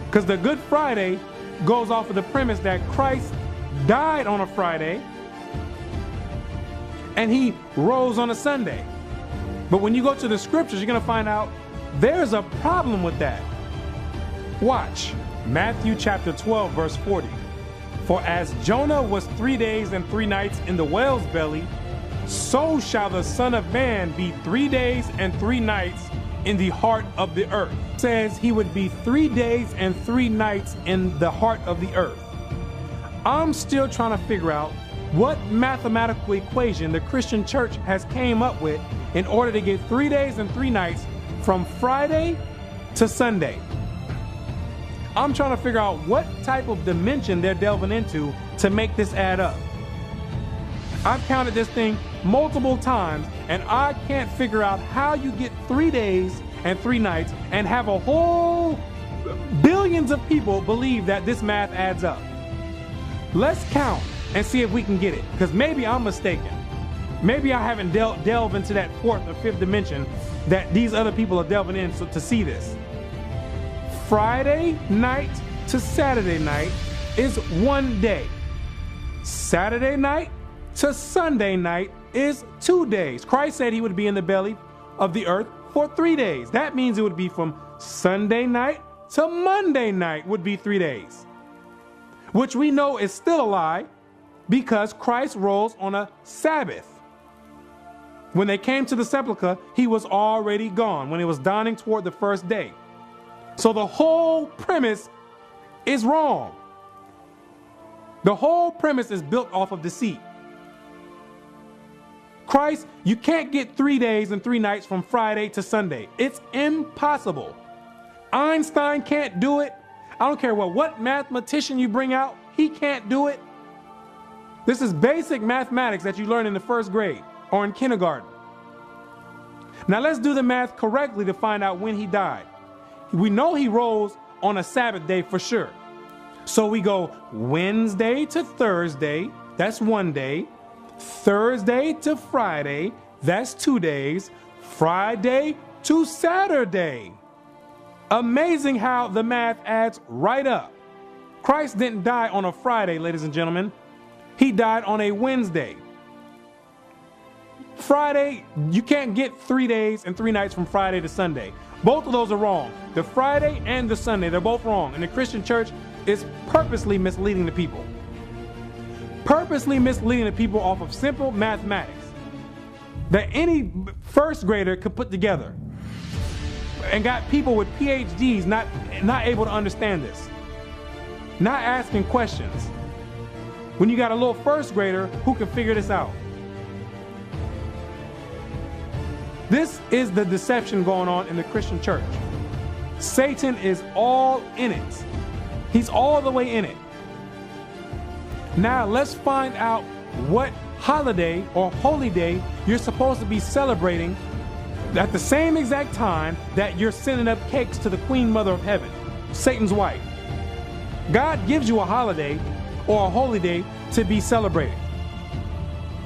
Because the Good Friday goes off of the premise that Christ died on a Friday and he rose on a Sunday. But when you go to the scriptures, you're going to find out there's a problem with that. Watch Matthew chapter 12, verse 40. For as Jonah was 3 days and 3 nights in the whale's belly, so shall the Son of Man be 3 days and 3 nights in the heart of the earth. It says he would be 3 days and 3 nights in the heart of the earth. I'm still trying to figure out what mathematical equation the Christian church has came up with in order to get 3 days and 3 nights from Friday to Sunday. I'm trying to figure out what type of dimension they're delving into to make this add up. I've counted this thing multiple times and I can't figure out how you get 3 days and 3 nights and have a whole billions of people believe that this math adds up. Let's count and see if we can get it, because maybe I'm mistaken. Maybe I haven't delved into that 4th or 5th dimension that these other people are delving in to see this. Friday night to Saturday night is 1 day. Saturday night to Sunday night is 2 days. Christ said he would be in the belly of the earth for 3 days. That means it would be from Sunday night to Monday night would be 3 days, which we know is still a lie because Christ rose on a Sabbath. When they came to the sepulchre, he was already gone when it was dawning toward the first day. So the whole premise is wrong. The whole premise is built off of deceit. Christ, you can't get 3 days and 3 nights from Friday to Sunday. It's impossible. Einstein can't do it. I don't care what mathematician you bring out, he can't do it. This is basic mathematics that you learn in the 1st grade or in kindergarten. Now let's do the math correctly to find out when he died. We know he rose on a Sabbath day for sure. So we go Wednesday to Thursday, that's 1 day. Thursday to Friday, that's 2 days. Friday to Saturday. Amazing how the math adds right up. Christ didn't die on a Friday, ladies and gentlemen. He died on a Wednesday. Friday, you can't get 3 days and 3 nights from Friday to Sunday. Both of those are wrong. The Friday and the Sunday, they're both wrong. And the Christian church is purposely misleading the people. Purposely misleading the people off of simple mathematics that any first grader could put together, and got people with PhDs not able to understand this, not asking questions, when you got a little first grader who can figure this out. This is the deception going on in the Christian church. Satan is all in it. He's all the way in it. Now let's find out what holiday or holy day you're supposed to be celebrating at the same exact time that you're sending up cakes to the Queen Mother of Heaven, Satan's wife. God gives you a holiday or a holy day to be celebrated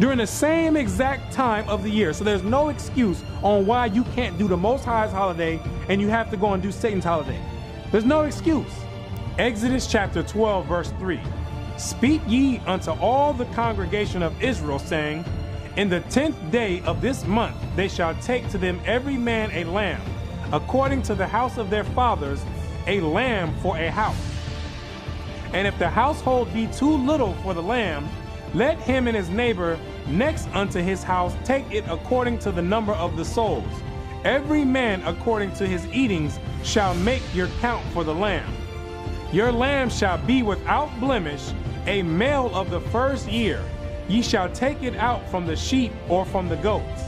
during the same exact time of the year. So there's no excuse on why you can't do the Most High's holiday and you have to go and do Satan's holiday. There's no excuse. Exodus chapter 12, verse 3. Speak ye unto all the congregation of Israel, saying, in the 10th day of this month they shall take to them every man a lamb, according to the house of their fathers, a lamb for a house. And if the household be too little for the lamb, let him and his neighbor next unto his house take it according to the number of the souls. Every man according to his eatings shall make your count for the lamb. Your lamb shall be without blemish, a male of the first year. Ye shall take it out from the sheep or from the goats,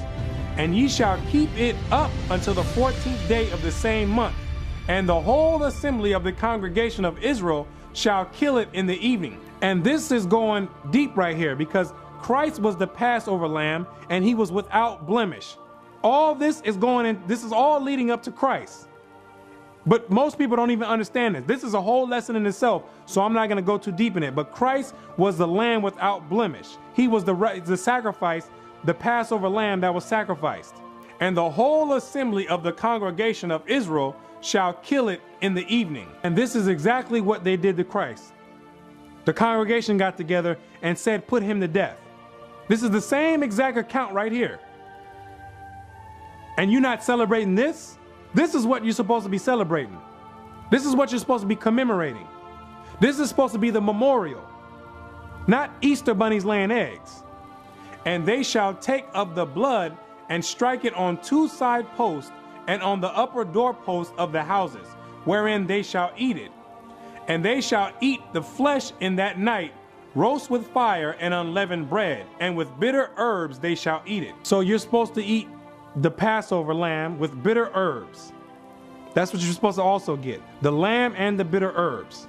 and ye shall keep it up until the 14th day of the same month. And the whole assembly of the congregation of Israel shall kill it in the evening. And this is going deep right here, because Christ was the Passover lamb and he was without blemish. All this is going in, this is all leading up to Christ. But most people don't even understand this. This is a whole lesson in itself, so I'm not going to go too deep in it. But Christ was the lamb without blemish. He was the sacrifice, the Passover lamb that was sacrificed. And the whole assembly of the congregation of Israel shall kill it in the evening. And this is exactly what they did to Christ. The congregation got together and said, put him to death. This is the same exact account right here. And you're not celebrating this? This is what you're supposed to be celebrating. This is what you're supposed to be commemorating. This is supposed to be the memorial, not Easter bunnies laying eggs. And they shall take of the blood and strike it on 2 side posts and on the upper doorpost of the houses, wherein they shall eat it. And they shall eat the flesh in that night, roast with fire and unleavened bread, and with bitter herbs they shall eat it. So you're supposed to eat the Passover lamb with bitter herbs. That's what you're supposed to also get, the lamb and the bitter herbs.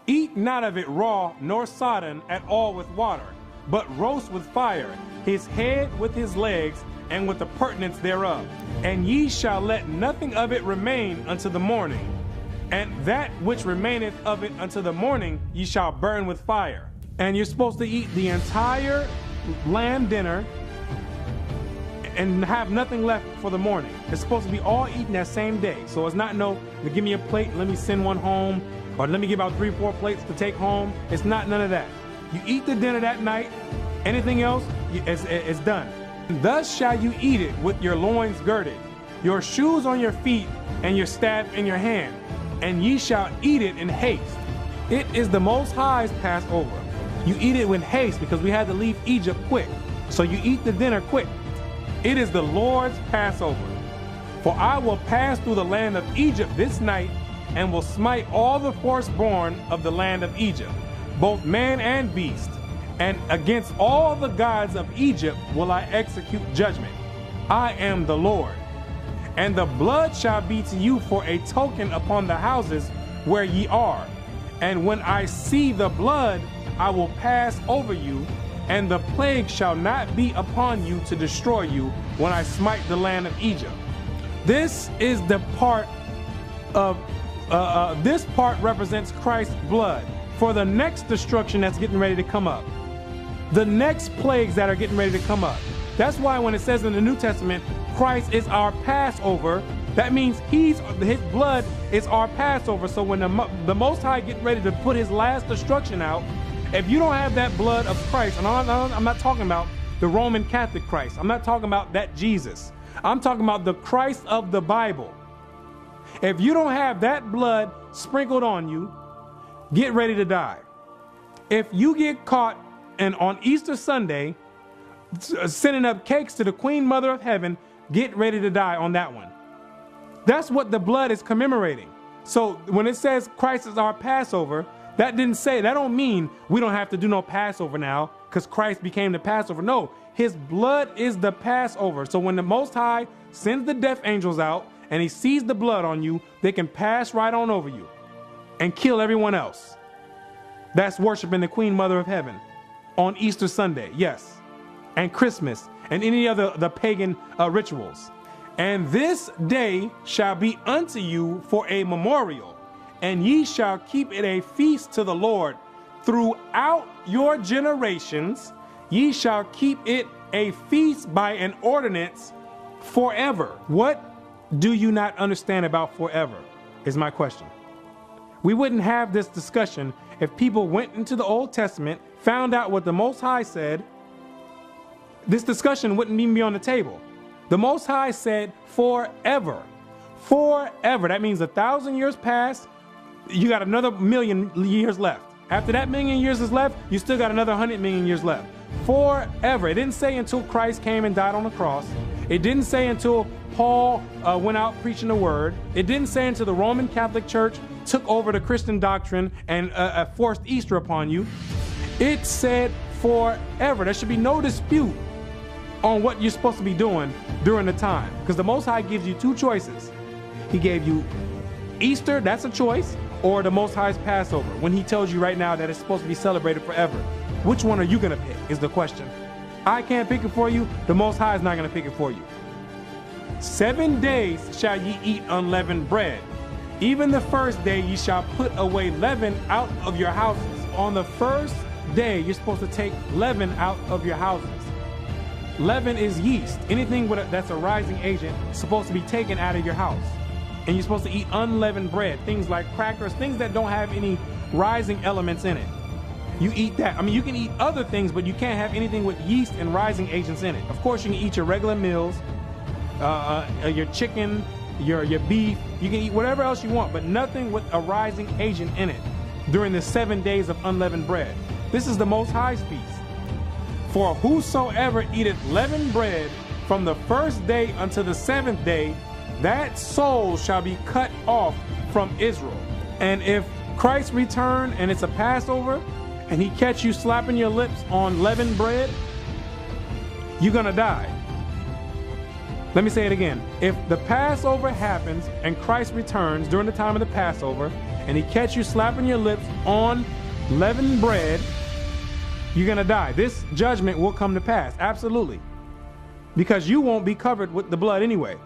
Eat not of it raw, nor sodden at all with water, but roast with fire, his head with his legs, and with the purtenance thereof. And ye shall let nothing of it remain unto the morning. And that which remaineth of it unto the morning ye shall burn with fire. And you're supposed to eat the entire lamb dinner and have nothing left for the morning. It's supposed to be all eaten that same day. So it's not no, give me a plate, let me send one home, or let me give out 3 or 4 plates to take home. It's not none of that. You eat the dinner that night. Anything else, it's done. And thus shall you eat it with your loins girded, your shoes on your feet, and your staff in your hand. And ye shall eat it in haste. It is the Most High's Passover. You eat it with haste because we had to leave Egypt quick. So you eat the dinner quick. It is the Lord's Passover. For I will pass through the land of Egypt this night, and will smite all the firstborn of the land of Egypt, both man and beast. And against all the gods of Egypt will I execute judgment. I am the Lord. And the blood shall be to you for a token upon the houses where ye are. And when I see the blood, I will pass over you, and the plague shall not be upon you to destroy you when I smite the land of Egypt. This is the part of, this part represents Christ's blood for the next destruction that's getting ready to come up. The next plagues that are getting ready to come up. That's why when it says in the New Testament, Christ is our Passover, that means his blood is our Passover. So when the Most High getting ready to put his last destruction out, if you don't have that blood of Christ, and I'm not talking about the Roman Catholic Christ, I'm not talking about that Jesus, I'm talking about the Christ of the Bible. If you don't have that blood sprinkled on you, get ready to die. If you get caught and on Easter Sunday sending up cakes to the Queen Mother of Heaven, get ready to die on that one. That's what the blood is commemorating. So when it says Christ is our Passover, that don't mean we don't have to do no Passover now because Christ became the Passover. No, his blood is the Passover. So when the Most High sends the death angels out and he sees the blood on you, they can pass right on over you and kill everyone else that's worshiping the Queen Mother of Heaven on Easter Sunday, yes, and Christmas and any other the pagan rituals. And this day shall be unto you for a memorial, and ye shall keep it a feast to the Lord throughout your generations. Ye shall keep it a feast by an ordinance forever. What do you not understand about forever is my question. We wouldn't have this discussion if people went into the Old Testament, found out what the Most High said. This discussion wouldn't even be on the table. The Most High said forever. Forever. That means 1,000 years pass, you got another 1,000,000 years left. After that 1,000,000 years is left, you still got another 100,000,000 years left. Forever. It didn't say until Christ came and died on the cross. It didn't say until Paul went out preaching the word. It didn't say until the Roman Catholic Church took over the Christian doctrine and forced Easter upon you. It said forever. There should be no dispute on what you're supposed to be doing during the time, because the Most High gives you two choices. He gave you Easter, that's a choice, or the Most High's Passover, when he tells you right now that it's supposed to be celebrated forever. Which one are you going to pick is the question. I can't pick it for you. The Most High is not going to pick it for you. 7 days shall ye eat unleavened bread. Even the first day ye shall put away leaven out of your houses. On the first day, you're supposed to take leaven out of your houses. Leaven is yeast. Anything that's a rising agent is supposed to be taken out of your house. And you're supposed to eat unleavened bread, things like crackers, things that don't have any rising elements in it. You eat that. I mean, you can eat other things, but you can't have anything with yeast and rising agents in it. Of course, you can eat your regular meals, your chicken, your beef. You can eat whatever else you want, but nothing with a rising agent in it during the 7 days of unleavened bread. This is the Most High's feast. For whosoever eateth leavened bread from the first day unto the 7th day, that soul shall be cut off from Israel. And if Christ return and it's a Passover, and he catch you slapping your lips on leavened bread, you're gonna die. Let me say it again. If the Passover happens and Christ returns during the time of the Passover, and he catch you slapping your lips on leavened bread, you're gonna die. This judgment will come to pass, absolutely. Because you won't be covered with the blood anyway.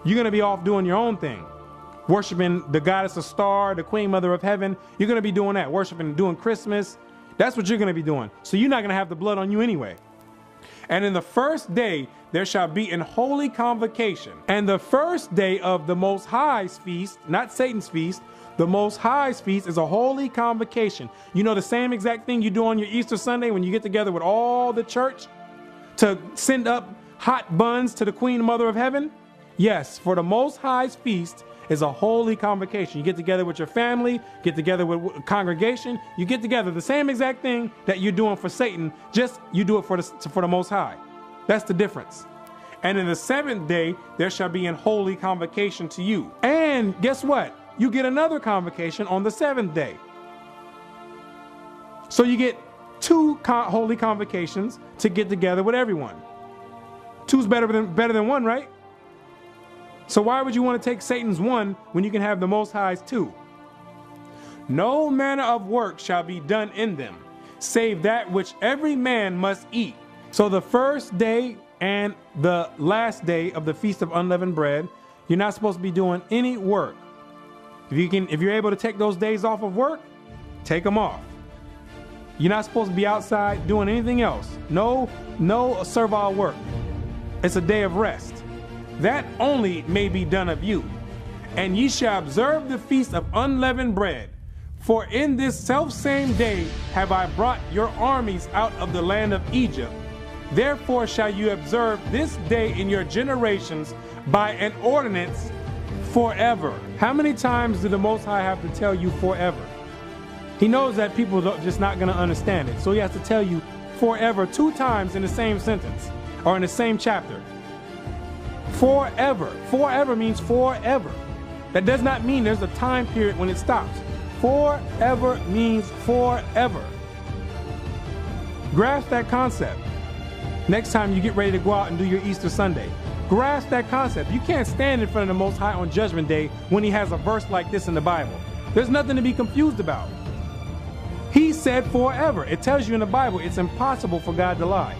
You're gonna be off doing your own thing. Worshiping the goddess of star, the Queen Mother of Heaven. You're gonna be doing that, worshiping, doing Christmas. That's what you're gonna be doing. So you're not gonna have the blood on you anyway. And in the first day, there shall be an holy convocation. And the first day of the Most High's feast, not Satan's feast, the Most High's feast is a holy convocation. You know the same exact thing you do on your Easter Sunday when you get together with all the church to send up hot buns to the Queen Mother of Heaven? Yes, for the Most High's feast is a holy convocation. You get together with your family, get together with a congregation, you get together, the same exact thing that you're doing for Satan, just you do it for the Most High. That's the difference. And in the 7th day, there shall be an holy convocation to you. And guess what? You get another convocation on the 7th day. So you get 2 holy convocations to get together with everyone. 2's better than 1, right? So why would you want to take Satan's 1 when you can have the Most High's 2? No manner of work shall be done in them, save that which every man must eat. So the first day and the last day of the Feast of Unleavened Bread. You're not supposed to be doing any work. If you're able to take those days off of work, take them off. You're not supposed to be outside doing anything else. No servile work. It's a day of rest. That only may be done of you. And ye shall observe the Feast of Unleavened Bread. For in this selfsame day have I brought your armies out of the land of Egypt. Therefore shall you observe this day in your generations by an ordinance forever. How many times do the Most High have to tell you forever? He knows that people are just not going to understand it. So he has to tell you forever 2 times in the same sentence or in the same chapter. Forever. Forever means forever. That does not mean there's a time period when it stops. Forever means forever. Grasp that concept. Next time you get ready to go out and do your Easter Sunday, grasp that concept. You can't stand in front of the Most High on Judgment Day when he has a verse like this in the Bible. There's nothing to be confused about. He said forever. It tells you in the Bible it's impossible for God to lie.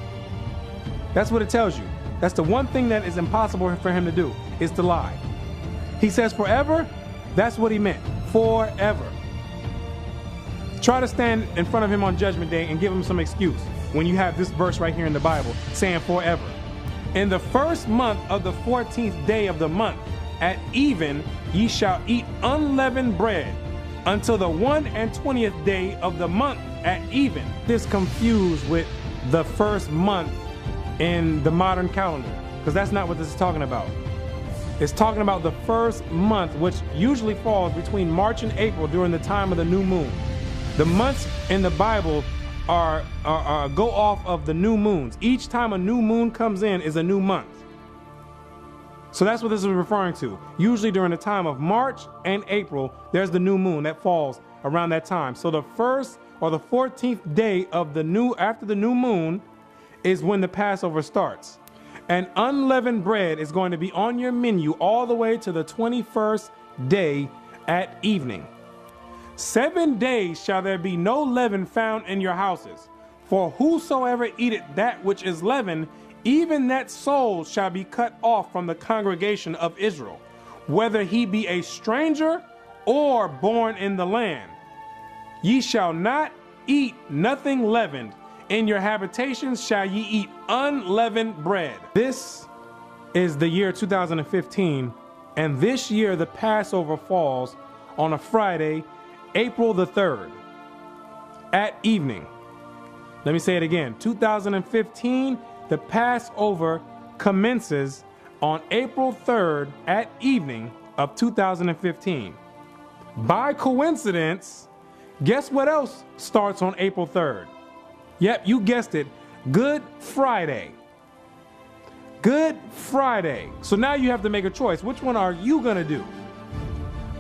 That's what it tells you. That's the one thing that is impossible for him to do, is to lie. He says forever, that's what he meant. Forever. Try to stand in front of him on Judgment Day and give him some excuse when you have this verse right here in the Bible saying forever. In the first month of the 14th day of the month, at even, ye shall eat unleavened bread until the 21st day of the month at even. This confused with the first month in the modern calendar, because that's not what this is talking about. It's talking about the first month, which usually falls between March and April during the time of the new moon. The months in the Bible go off of the new moons. Each time a new moon comes in is a new month. So that's what this is referring to. Usually during the time of March and April, there's the new moon that falls around that time. So the first or the 14th day of after the new moon is when the Passover starts. And unleavened bread is going to be on your menu all the way to the 21st day at evening. 7 days shall there be no leaven found in your houses. For whosoever eateth that which is leavened, even that soul shall be cut off from the congregation of Israel, whether he be a stranger or born in the land. Ye shall not eat nothing leavened. In your habitations shall ye eat unleavened bread. This is the year 2015, and this year the Passover falls on a Friday, April the 3rd, at evening. Let me say it again. 2015, the Passover commences on April 3rd at evening of 2015. By coincidence, guess what else starts on April 3rd? Yep, you guessed it. Good Friday. Good Friday. So now you have to make a choice. Which one are you going to do?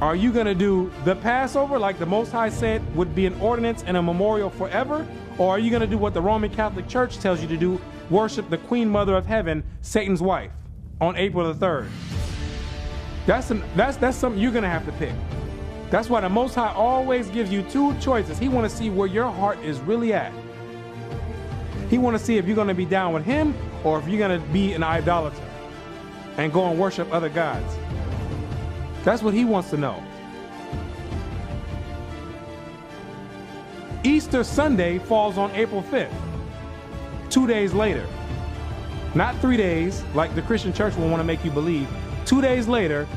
Are you going to do the Passover like the Most High said would be an ordinance and a memorial forever? Or are you going to do what the Roman Catholic Church tells you to do? Worship the Queen Mother of Heaven, Satan's wife, on April the 3rd. That's something you're going to have to pick. That's why the Most High always gives you 2 choices. He wants to see where your heart is really at. He wants to see if you're going to be down with him or if you're going to be an idolater and go and worship other gods. That's what he wants to know. Easter Sunday falls on April 5th, 2 days later. Not 3 days, like the Christian church will want to make you believe. 2 days later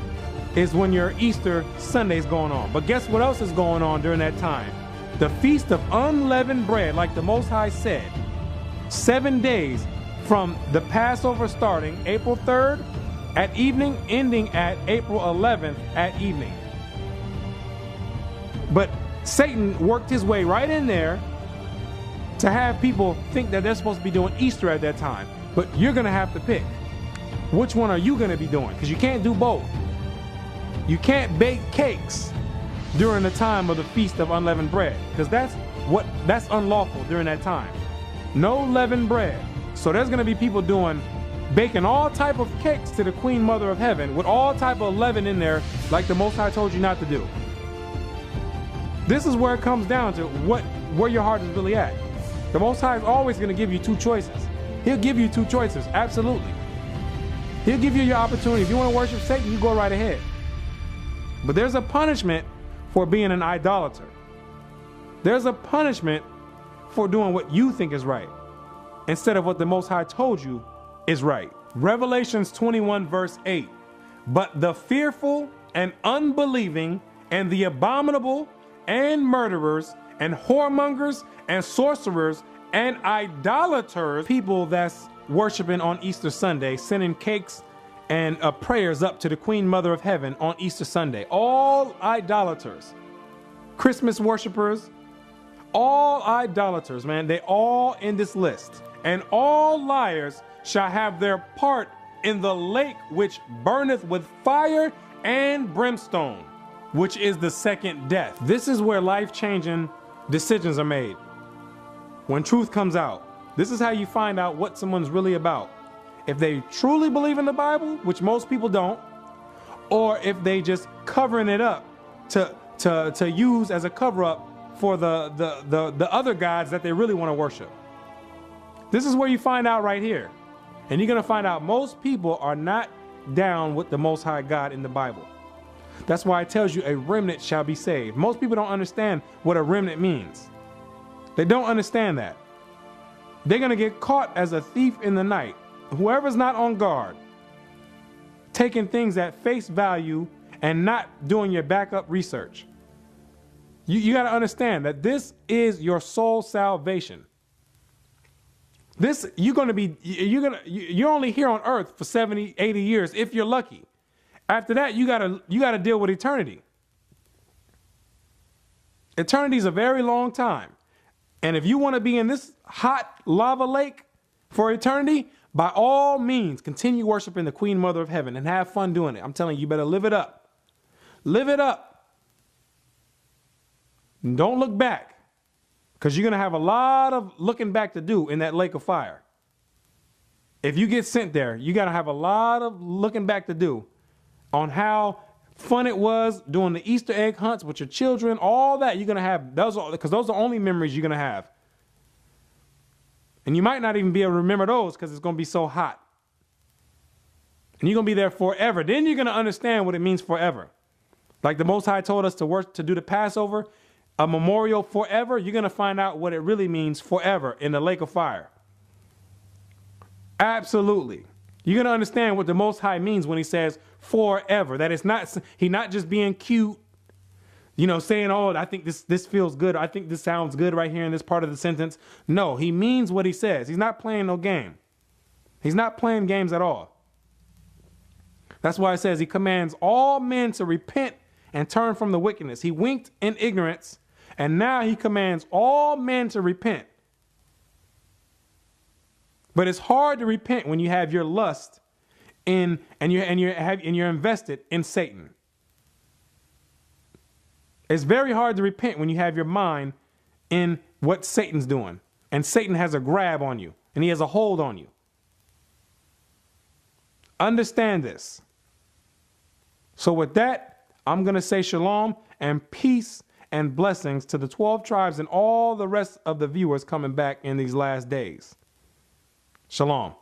is when your Easter Sunday is going on. But guess what else is going on during that time? The Feast of Unleavened Bread, like the Most High said. 7 days from the Passover starting April 3rd at evening, ending at April 11th at evening. But Satan worked his way right in there to have people think that they're supposed to be doing Easter at that time. But you're going to have to pick. Which one are you going to be doing? Because you can't do both. You can't bake cakes during the time of the Feast of Unleavened Bread, because that's unlawful during that time. No leavened bread. So there's going to be people baking all type of cakes to the Queen Mother of Heaven with all type of leaven in there, like the Most High told you not to do. This is where it comes down to where your heart is really at. The Most High is always going to give you 2 choices. He'll give you two choices. Absolutely. He'll give you your opportunity. If you want to worship Satan, you go right ahead. But there's a punishment for being an idolater. There's a punishment for doing what you think is right instead of what the Most High told you is right. Revelations 21 verse 8. But the fearful and unbelieving and the abominable and murderers and whoremongers and sorcerers and idolaters, people that's worshiping on Easter Sunday, sending cakes and prayers up to the Queen Mother of Heaven on Easter Sunday. All idolaters, Christmas worshipers, all idolaters, man, they all in this list. And all liars shall have their part in the lake which burneth with fire and brimstone, which is the second death. This is where life-changing decisions are made. When truth comes out, this is how you find out what someone's really about. If they truly believe in the Bible, which most people don't, or if they just covering it up to use as a cover-up for the other gods that they really want to worship. This is where you find out right here. And you're going to find out most people are not down with the Most High God in the Bible. That's why it tells you a remnant shall be saved. Most people don't understand what a remnant means. They don't understand that. They're going to get caught as a thief in the night. Whoever's not on guard, taking things at face value and not doing your backup research. You got to understand that this is your soul salvation. This, you're only here on earth for 70, 80 years if you're lucky. After that, you gotta deal with eternity. Eternity is a very long time. And if you want to be in this hot lava lake for eternity, by all means, continue worshiping the Queen Mother of Heaven and have fun doing it. I'm telling you, you better live it up. Live it up. And don't look back. Because you're going to have a lot of looking back to do in that lake of fire. If you get sent there, you got to have a lot of looking back to do on how fun it was doing the Easter egg hunts with your children, all that you're going to have. Because those are only memories you're going to have. And you might not even be able to remember those because it's going to be so hot. And you're going to be there forever. Then you're going to understand what it means forever. Like the Most High told us to do the Passover, a memorial forever. You're going to find out what it really means forever in the lake of fire. Absolutely. You're going to understand what the Most High means when he says forever. That it's not, he's not just being cute, saying, oh, I think this feels good. I think this sounds good right here in this part of the sentence. No, he means what he says. He's not playing no game. He's not playing games at all. That's why it says he commands all men to repent and turn from the wickedness. He winked in ignorance, and now he commands all men to repent. But it's hard to repent when you have your lust and you're invested in Satan. It's very hard to repent when you have your mind in what Satan's doing, and Satan has a grab on you, and he has a hold on you. Understand this. So with that, I'm going to say shalom and peace and blessings to the 12 tribes and all the rest of the viewers coming back in these last days. Shalom.